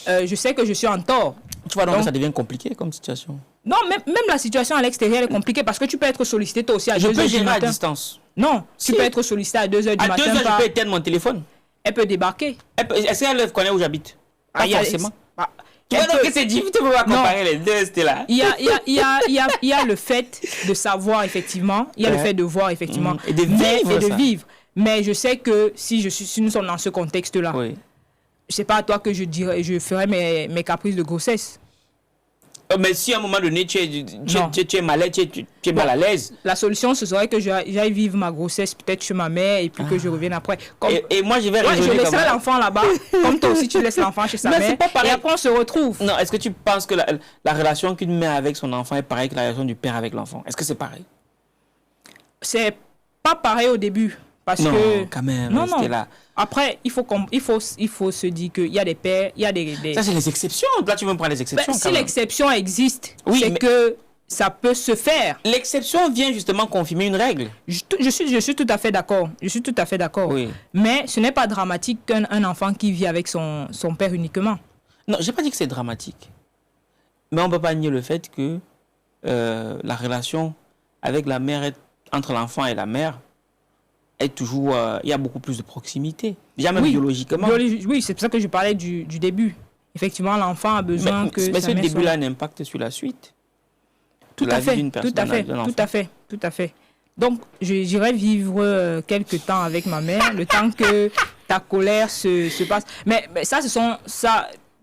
je sais que je suis en tort. Tu vois, donc ça devient compliqué comme situation. Non, même la situation à l'extérieur est compliquée parce que tu peux être sollicité toi aussi à 2h du matin. Je peux gérer à distance. Non, si. Tu peux être sollicité à 2h du matin. À 2h, je peux éteindre mon téléphone. Elle peut débarquer. Est-ce qu'elle connaît où j'habite? Pas forcément. Tu vois donc que c'est difficile, tu peux pas comparer les deux, c'était là. Il y a le fait de savoir, effectivement. Il y a le fait de voir, effectivement. Et de vivre. Mais je sais que si nous sommes dans ce contexte-là, c'est pas à toi que je ferai mes caprices de grossesse. Mais si à un moment donné, tu es malade, tu es mal à l'aise. La solution, ce serait que j'aille vivre ma grossesse peut-être chez ma mère et puis que je revienne après. Et moi, je vais raisonner. Je laisserai l'enfant là-bas, comme toi aussi tu laisses l'enfant chez sa mère. Et après, on se retrouve. Non, est-ce que tu penses que la relation qu'une mère avec son enfant est pareille que la relation du père avec l'enfant? Est-ce que c'est pareil? C'est pas pareil au début. Parce non, que... quand même. Non. Là. Après, il faut se dire qu'il y a des pères, il y a des... Ça, c'est les exceptions. Là, tu veux me prendre les exceptions. Si l'exception existe, c'est que ça peut se faire. L'exception vient justement confirmer une règle. Je suis tout à fait d'accord. Oui. Mais ce n'est pas dramatique qu'un enfant qui vit avec son père uniquement. Non, je n'ai pas dit que c'est dramatique. Mais on ne peut pas nier le fait que la relation avec la mère, entre l'enfant et la mère, est toujours... il y a beaucoup plus de proximité. Déjà même biologiquement. Oui, c'est pour ça que je parlais du début. Effectivement, l'enfant a besoin que... Mais ce début-là a un impact sur la suite. Tout à fait. Donc, j'irai vivre quelques temps avec ma mère, le temps que ta colère se passe. Mais ça,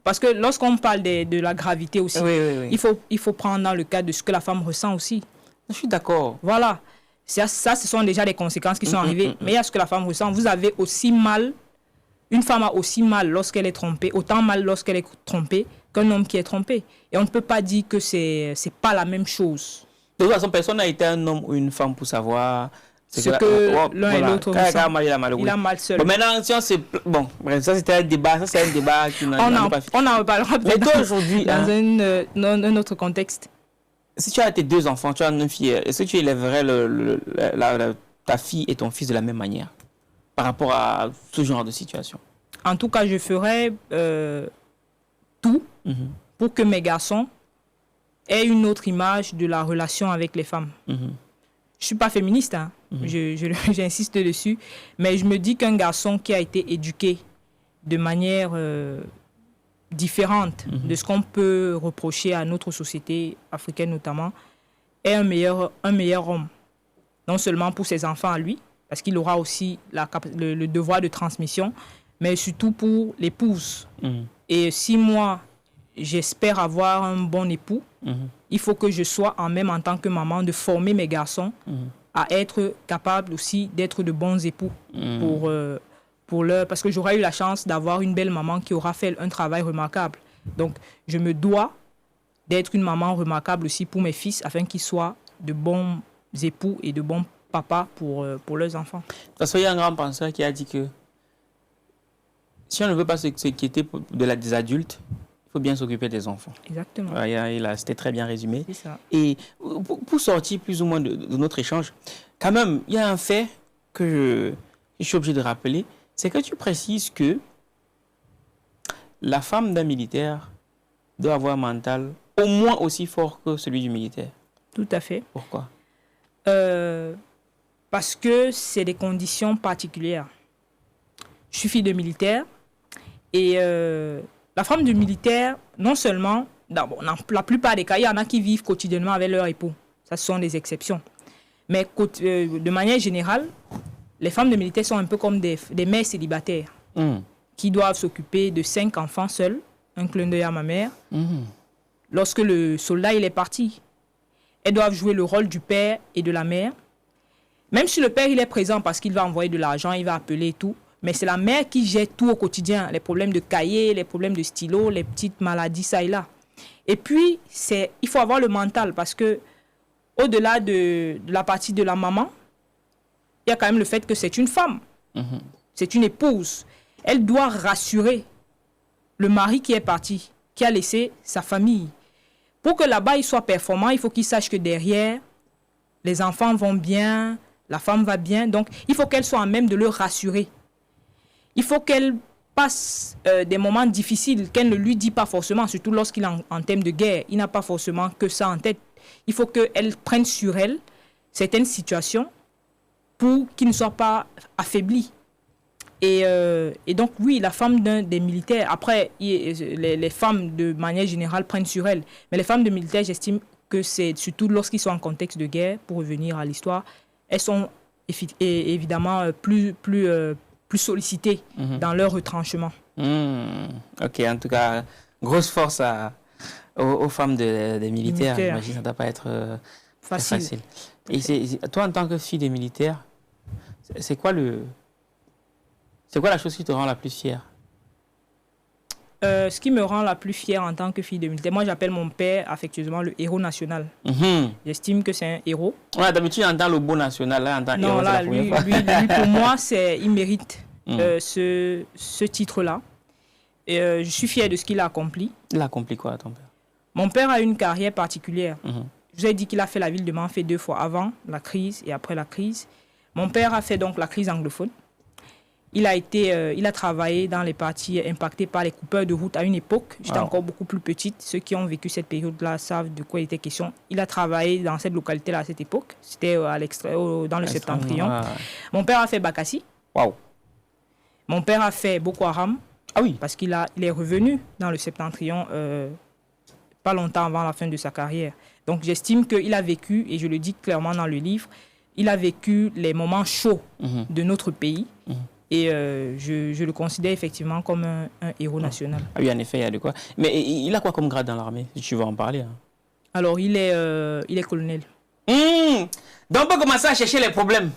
parce que lorsqu'on parle de la gravité aussi, il faut prendre dans le cadre de ce que la femme ressent aussi. Je suis d'accord. Voilà. Ça, ce sont déjà des conséquences qui sont arrivées. Mais il y a ce que la femme ressent. Vous avez aussi mal, une femme a aussi mal lorsqu'elle est trompée, autant mal lorsqu'elle est trompée qu'un homme qui est trompé. Et on ne peut pas dire que c'est pas la même chose. De toute façon, personne n'a été un homme ou une femme pour savoir ce que l'un et l'autre ressent. Il a mal seul. Bon, maintenant, si on se... Bon, bref, ça c'était un débat, qui n'a pas fait. On en reparlera peut-être aujourd'hui dans un autre contexte. Si tu as tes 2 enfants, tu as une fille, est-ce que tu élèverais ta fille et ton fils de la même manière par rapport à ce genre de situation? En tout cas, je ferais tout pour que mes garçons aient une autre image de la relation avec les femmes. Je ne suis pas féministe, hein. J'insiste dessus, mais je me dis qu'un garçon qui a été éduqué de manière différente de ce qu'on peut reprocher à notre société africaine notamment, est un meilleur homme. Non seulement pour ses enfants à lui, parce qu'il aura aussi le devoir de transmission, mais surtout pour l'épouse. Et si moi, j'espère avoir un bon époux, il faut que je sois en tant que maman, de former mes garçons à être capables aussi d'être de bons époux parce que j'aurai eu la chance d'avoir une belle maman qui aura fait un travail remarquable. Donc, je me dois d'être une maman remarquable aussi pour mes fils, afin qu'ils soient de bons époux et de bons papas pour leurs enfants. Parce qu'il y a un grand penseur qui a dit que si on ne veut pas s'inquiéter des adultes, il faut bien s'occuper des enfants. Exactement. C'était très bien résumé. C'est ça. Et pour sortir plus ou moins de notre échange, quand même, il y a un fait que je suis obligé de rappeler, c'est que tu précises que la femme d'un militaire doit avoir un mental au moins aussi fort que celui du militaire. Tout à fait. Pourquoi? Parce que c'est des conditions particulières. Je suis fille de militaire et la femme de militaire, non seulement, dans la plupart des cas, il y en a qui vivent quotidiennement avec leur époux. Ça, ce sont des exceptions. Mais de manière générale, les femmes de militaires sont un peu comme des mères célibataires qui doivent s'occuper de 5 enfants seules. Un clin d'œil à ma mère. Lorsque le soldat il est parti, elles doivent jouer le rôle du père et de la mère. Même si le père il est présent parce qu'il va envoyer de l'argent, il va appeler et tout, mais c'est la mère qui gère tout au quotidien, les problèmes de cahier, les problèmes de stylo, les petites maladies ça et là. Et puis il faut avoir le mental parce que au-delà de la partie de la maman, il y a quand même le fait que c'est une femme, c'est une épouse. Elle doit rassurer le mari qui est parti, qui a laissé sa famille. Pour que là-bas il soit performant, il faut qu'il sache que derrière, les enfants vont bien, la femme va bien. Donc, il faut qu'elle soit en même de le rassurer. Il faut qu'elle passe des moments difficiles qu'elle ne lui dit pas forcément, surtout lorsqu'il est en thème de guerre. Il n'a pas forcément que ça en tête. Il faut qu'elle prenne sur elle certaines situations pour qu'il ne soit pas affaibli. Et donc, oui, la femme des militaires, après, les femmes, de manière générale, prennent sur elles. Mais les femmes de militaires, j'estime que c'est surtout lorsqu'ils sont en contexte de guerre, pour revenir à l'histoire, elles sont évidemment plus sollicitées dans leur retranchement. Ok, en tout cas, grosse force aux femmes des militaires. J'imagine que ça ne doit pas être facile. Et toi, en tant que fille des militaires, c'est quoi la chose qui te rend la plus fière? Ce qui me rend la plus fière en tant que fille de militaire, moi j'appelle mon père affectueusement le héros national. J'estime que c'est un héros. Ouais, d'habitude, en tant le beau national, là, en tant que héros, là, lui, pour moi, il mérite ce titre-là. Et je suis fière de ce qu'il a accompli. Il a accompli quoi, ton père? Mon père a une carrière particulière. Je vous ai dit qu'il a fait la ville de Menfé 2 fois, avant la crise et après la crise. Mon père a fait donc la crise anglophone. Il a travaillé dans les parties impactées par les coupeurs de route à une époque. J'étais encore beaucoup plus petite. Ceux qui ont vécu cette période-là savent de quoi il était question. Il a travaillé dans cette localité-là à cette époque. C'était dans le Septentrion. Mon père a fait Bakassi. Mon père a fait Boko Haram. Ah oui. Parce qu'il est revenu dans le Septentrion pas longtemps avant la fin de sa carrière. Donc j'estime qu'il a vécu, et je le dis clairement dans le livre, il a vécu les moments chauds de notre pays. Et je le considère effectivement comme un héros national. Ah oui, en effet, il y a de quoi. Mais il a quoi comme grade dans l'armée, si tu veux en parler? Alors, il est colonel. Donc, on peut commencer à chercher les problèmes.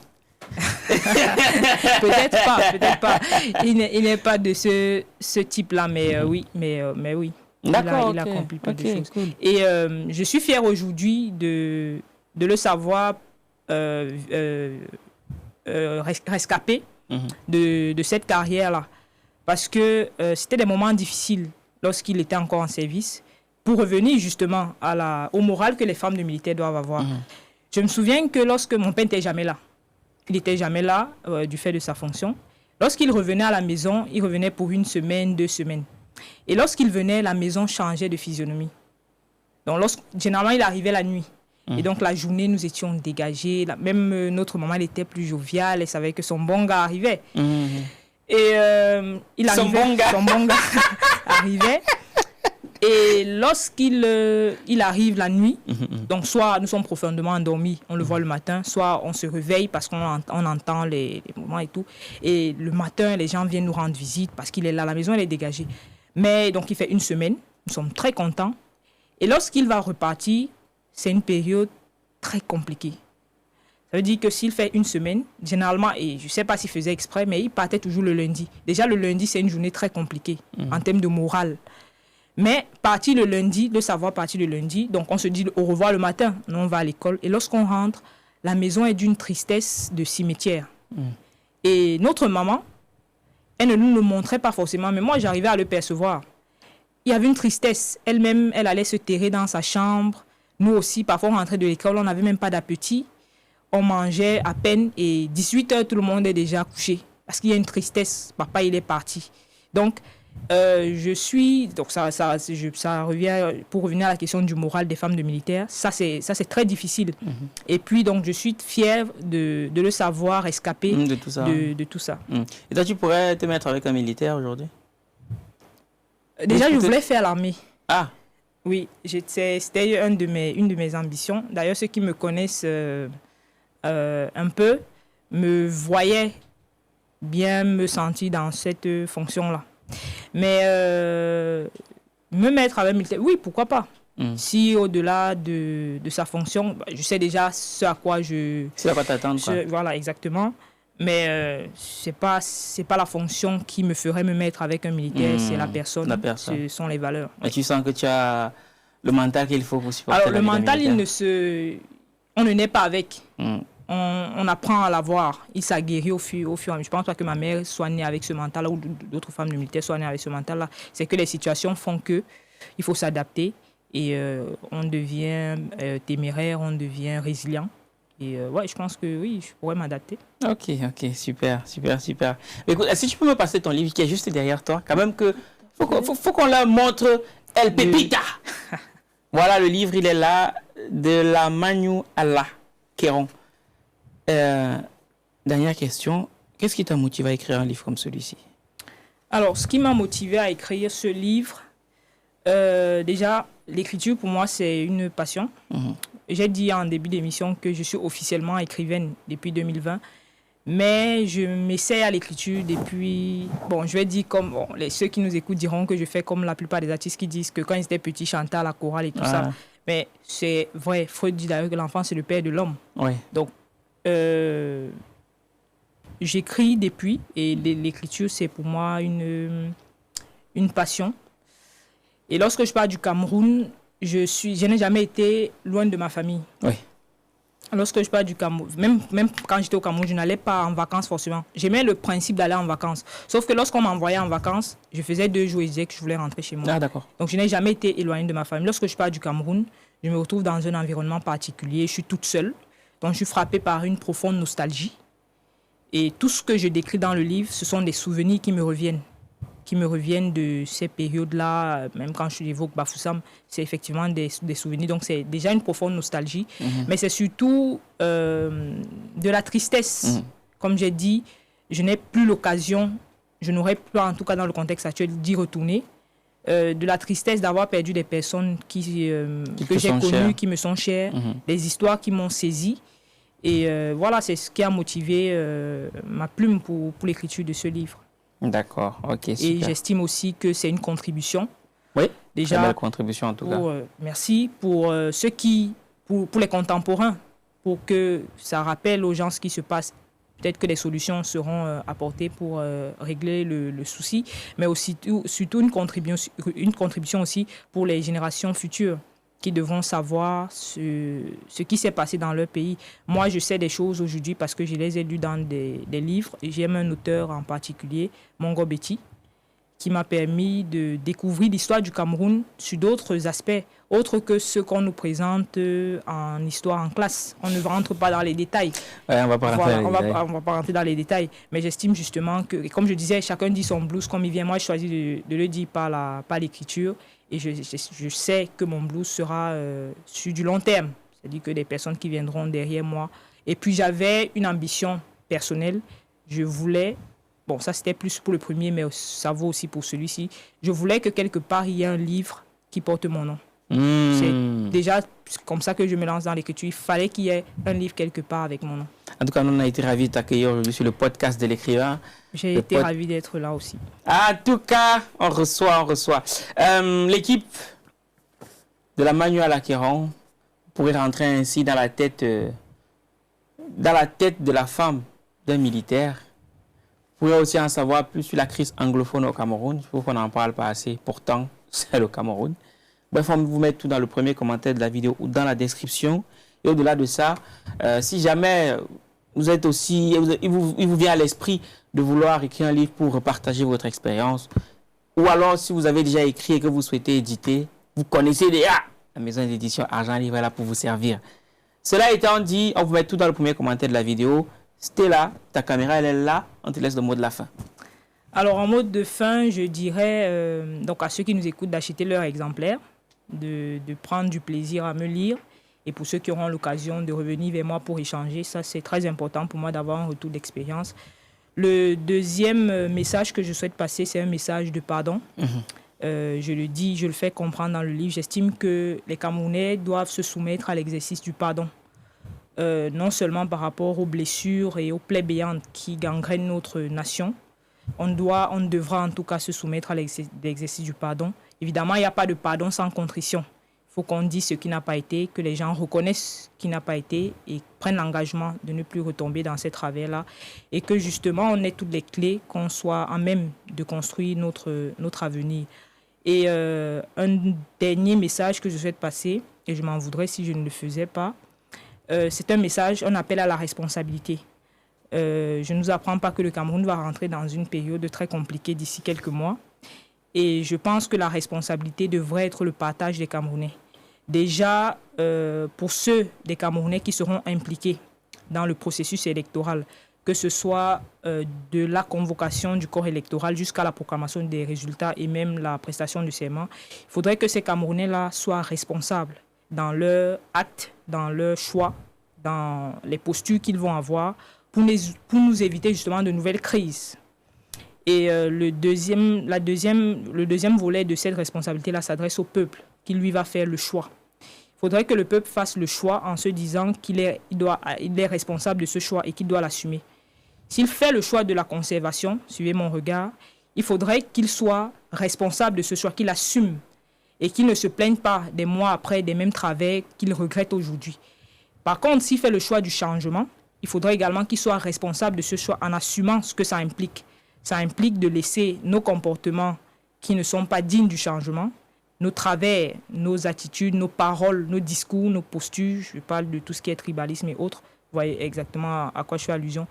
Peut-être pas. Il n'est pas de ce type-là, mais oui. Mais oui. D'accord, il a accompli plein de choses. Cool. Et je suis fière aujourd'hui de le savoir rescapé de cette carrière-là. Parce que c'était des moments difficiles lorsqu'il était encore en service, pour revenir justement au moral que les femmes de militaires doivent avoir. Je me souviens que lorsque mon père n'était jamais là, il n'était jamais là du fait de sa fonction. Lorsqu'il revenait à la maison, il revenait pour 1 semaine, 2 semaines. Et lorsqu'il venait, la maison changeait de physionomie. Donc, généralement, il arrivait la nuit. Et donc, la journée, nous étions dégagés. Même notre maman, elle était plus joviale. Elle savait que son bon gars arrivait. Et il arrivait, son bon gars arrivait. Et lorsqu'il arrive la nuit, donc soit nous sommes profondément endormis, on le voit le matin, soit on se réveille parce qu'on entend les moments et tout. Et le matin, les gens viennent nous rendre visite parce qu'il est là, la maison elle est dégagée. Mais donc il fait 1 semaine, nous sommes très contents. Et lorsqu'il va repartir, c'est une période très compliquée. Ça veut dire que s'il fait 1 semaine, généralement, et je ne sais pas s'il faisait exprès, mais il partait toujours le lundi. Déjà le lundi, c'est une journée très compliquée en termes de morale. Mais partir le lundi, le savoir partir le lundi, donc on se dit au revoir le matin, nous on va à l'école. Et lorsqu'on rentre, la maison est d'une tristesse de cimetière. Et notre maman, elle ne nous le montrait pas forcément, mais moi j'arrivais à le percevoir. Il y avait une tristesse. Elle-même, elle allait se terrer dans sa chambre. Nous aussi, parfois on rentrait de l'école, on n'avait même pas d'appétit. On mangeait à peine et 18h, tout le monde est déjà couché. Parce qu'il y a une tristesse. Papa, il est parti. Donc, donc ça revient, pour revenir à la question du moral des femmes de militaires, ça c'est très difficile. Et puis donc je suis fière de le savoir escaper de tout ça. Et toi tu pourrais te mettre avec un militaire aujourd'hui? Déjà je voulais faire l'armée. Ah oui, c'était une de mes ambitions. D'ailleurs ceux qui me connaissent un peu me voyaient bien me sentir dans cette fonction-là. Mais me mettre avec un militaire, oui, pourquoi pas. Si au-delà de sa fonction, je sais déjà ce à quoi c'est à quoi t'attendre. Voilà, exactement. Mais c'est pas la fonction qui me ferait me mettre avec un militaire, c'est la personne. Ce sont les valeurs. Et tu sens que tu as le mental qu'il faut pour supporter. Alors, le mental, on ne naît pas avec. On apprend à l'avoir. Il s'aguerrit au fur et à mesure. Je ne pense pas que ma mère soit née avec ce mental-là ou d'autres femmes de militaires soient nées avec ce mental-là. C'est que les situations font qu'il faut s'adapter et on devient téméraire, on devient résilient. Et ouais, je pense que oui, je pourrais m'adapter. Ok, super. Écoute, est-ce que tu peux me passer ton livre qui est juste derrière toi? Quand même que faut qu'on la montre, El Pepita. Voilà, le livre, il est là, de la Manu Allah Kéron. Dernière question, qu'est-ce qui t'a motivé à écrire un livre comme celui-ci? Alors, ce qui m'a motivé à écrire ce livre, déjà, l'écriture pour moi, c'est une passion. J'ai dit en début d'émission que je suis officiellement écrivaine depuis 2020, mais je m'essaie à l'écriture depuis... Bon, je vais dire comme... ceux qui nous écoutent diront que je fais comme la plupart des artistes qui disent que quand ils étaient petits, chantaient à la chorale et tout ça. Mais c'est vrai, Freud dit d'ailleurs que l'enfant, c'est le père de l'homme. Donc, j'écris depuis et l'écriture c'est pour moi une passion. Et lorsque je pars du Cameroun, je n'ai jamais été loin de ma famille. Lorsque je pars du Cameroun, même quand j'étais au Cameroun, je n'allais pas en vacances forcément. J'aimais le principe d'aller en vacances. Sauf que lorsqu'on m'envoyait en vacances, je faisais 2 jours et je disais que je voulais rentrer chez moi. Donc je n'ai jamais été éloignée de ma famille. Lorsque je pars du Cameroun, je me retrouve dans un environnement particulier. Je suis toute seule. Donc, je suis frappée par une profonde nostalgie. Et tout ce que je décris dans le livre, ce sont des souvenirs qui me reviennent de ces périodes-là. Même quand je évoque Bafoussam, c'est effectivement des souvenirs. Donc, c'est déjà une profonde nostalgie. Mais c'est surtout de la tristesse. Comme j'ai dit, je n'ai plus l'occasion, je n'aurais plus, en tout cas dans le contexte actuel, d'y retourner. De la tristesse d'avoir perdu des personnes que j'ai connues, qui me sont chères, des histoires qui m'ont saisi. Et voilà, c'est ce qui a motivé ma plume pour l'écriture de ce livre. D'accord, ok, super. Et j'estime aussi que c'est une contribution. Oui, déjà, très belle contribution en tout cas. Merci pour pour les contemporains, pour que ça rappelle aux gens ce qui se passe. Peut-être que des solutions seront apportées pour régler le souci, mais aussi, surtout une contribution aussi pour les générations futures. qui devront savoir ce qui s'est passé dans leur pays. Moi, je sais des choses aujourd'hui parce que je les ai lues dans des livres. J'aime un auteur en particulier, Mongo Betty, qui m'a permis de découvrir l'histoire du Cameroun sur d'autres aspects, autres que ceux qu'on nous présente en histoire en classe. On ne rentre pas dans les détails. Ouais, on va pas rentrer dans les détails. Mais j'estime justement que, comme je disais, chacun dit son blues comme il vient. Moi, je choisis de le dire par l'écriture. Et je sais que mon blues sera sur du long terme. C'est-à-dire que des personnes qui viendront derrière moi. Et puis, j'avais une ambition personnelle. Je voulais... Bon, ça, c'était plus pour le premier, mais ça vaut aussi pour celui-ci. Je voulais que quelque part, il y ait un livre qui porte mon nom. C'est déjà comme ça que je me lance dans l'écriture. Il fallait qu'il y ait un livre quelque part avec mon nom. En tout cas, on a été ravis de t'accueillir aujourd'hui sur le podcast de l'écrivain. J'ai été ravi d'être là aussi. En tout cas, on reçoit. L'équipe de la Manuel Acquéron pourrait rentrer ainsi dans la tête de la femme d'un militaire. Vous pouvez aussi en savoir plus sur la crise anglophone au Cameroun. Il faut qu'on n'en parle pas assez. Pourtant, c'est le Cameroun. Bref, on va vous mettre tout dans le premier commentaire de la vidéo ou dans la description. Et au-delà de ça, si jamais vous êtes aussi, il vous vient à l'esprit de vouloir écrire un livre pour partager votre expérience, ou alors si vous avez déjà écrit et que vous souhaitez éditer, vous connaissez déjà la maison d'édition Argent Livre est là pour vous servir. Cela étant dit, on vous met tout dans le premier commentaire de la vidéo. Stella, ta caméra elle est là, on te laisse le mot de la fin. Alors en mot de fin, je dirais donc à ceux qui nous écoutent d'acheter leur exemplaire, de prendre du plaisir à me lire. Et pour ceux qui auront l'occasion de revenir vers moi pour échanger, ça c'est très important pour moi d'avoir un retour d'expérience. Le deuxième message que je souhaite passer, c'est un message de pardon. Je le dis, je le fais comprendre dans le livre. J'estime que les Camerounais doivent se soumettre à l'exercice du pardon. Non seulement par rapport aux blessures et aux plaies béantes qui gangrènent notre nation. On devra en tout cas se soumettre à l'exercice du pardon. Évidemment, il n'y a pas de pardon sans contrition. Il faut qu'on dise ce qui n'a pas été, que les gens reconnaissent ce qui n'a pas été et prennent l'engagement de ne plus retomber dans ces travers-là. Et que justement, on ait toutes les clés, qu'on soit en même de construire notre avenir. Et un dernier message que je souhaite passer, et je m'en voudrais si je ne le faisais pas, c'est un message, un appel à la responsabilité. Je ne vous apprends pas que le Cameroun va rentrer dans une période très compliquée d'ici quelques mois. Et je pense que la responsabilité devrait être le partage des Camerounais. Déjà, pour ceux des Camerounais qui seront impliqués dans le processus électoral, que ce soit de la convocation du corps électoral jusqu'à la proclamation des résultats et même la prestation du serment, il faudrait que ces Camerounais-là soient responsables dans leurs actes, dans leurs choix, dans les postures qu'ils vont avoir pour nous éviter justement de nouvelles crises. Et le deuxième volet de cette responsabilité-là s'adresse au peuple, qui lui va faire le choix. Il faudrait que le peuple fasse le choix en se disant qu'il est responsable de ce choix et qu'il doit l'assumer. S'il fait le choix de la conservation, suivez mon regard, il faudrait qu'il soit responsable de ce choix, qu'il assume et qu'il ne se plaigne pas des mois après des mêmes travers qu'il regrette aujourd'hui. Par contre, s'il fait le choix du changement, il faudrait également qu'il soit responsable de ce choix en assumant ce que ça implique. Ça implique de laisser nos comportements qui ne sont pas dignes du changement, nos travers, nos attitudes, nos paroles, nos discours, nos postures, je parle de tout ce qui est tribalisme et autres, vous voyez exactement à quoi je fais allusion,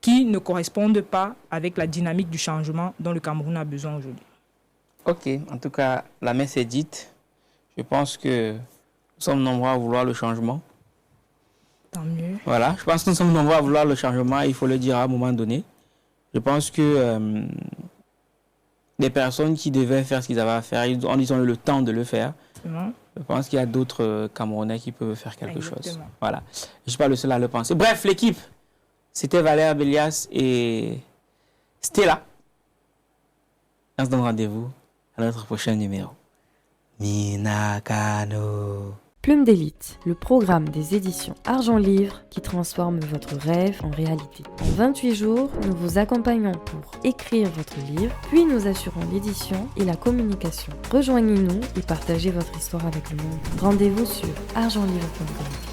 qui ne correspondent pas avec la dynamique du changement dont le Cameroun a besoin aujourd'hui. Ok, en tout cas, la messe est dite. Je pense que nous sommes nombreux à vouloir le changement. Tant mieux. Voilà, je pense que nous sommes nombreux à vouloir le changement, il faut le dire à un moment donné. Je pense que les personnes qui devaient faire ce qu'ils avaient à faire, ils ont eu le temps de le faire. Je pense qu'il y a d'autres Camerounais qui peuvent faire quelque chose. Voilà. Je ne suis pas le seul à le penser. Bref, l'équipe, c'était Valère Bélias et Stella. On se donne rendez-vous à notre prochain numéro. Minakano. Plume d'élite, le programme des éditions Argent Livre qui transforme votre rêve en réalité. En 28 jours, nous vous accompagnons pour écrire votre livre, puis nous assurons l'édition et la communication. Rejoignez-nous et partagez votre histoire avec le monde. Rendez-vous sur argentlivre.com.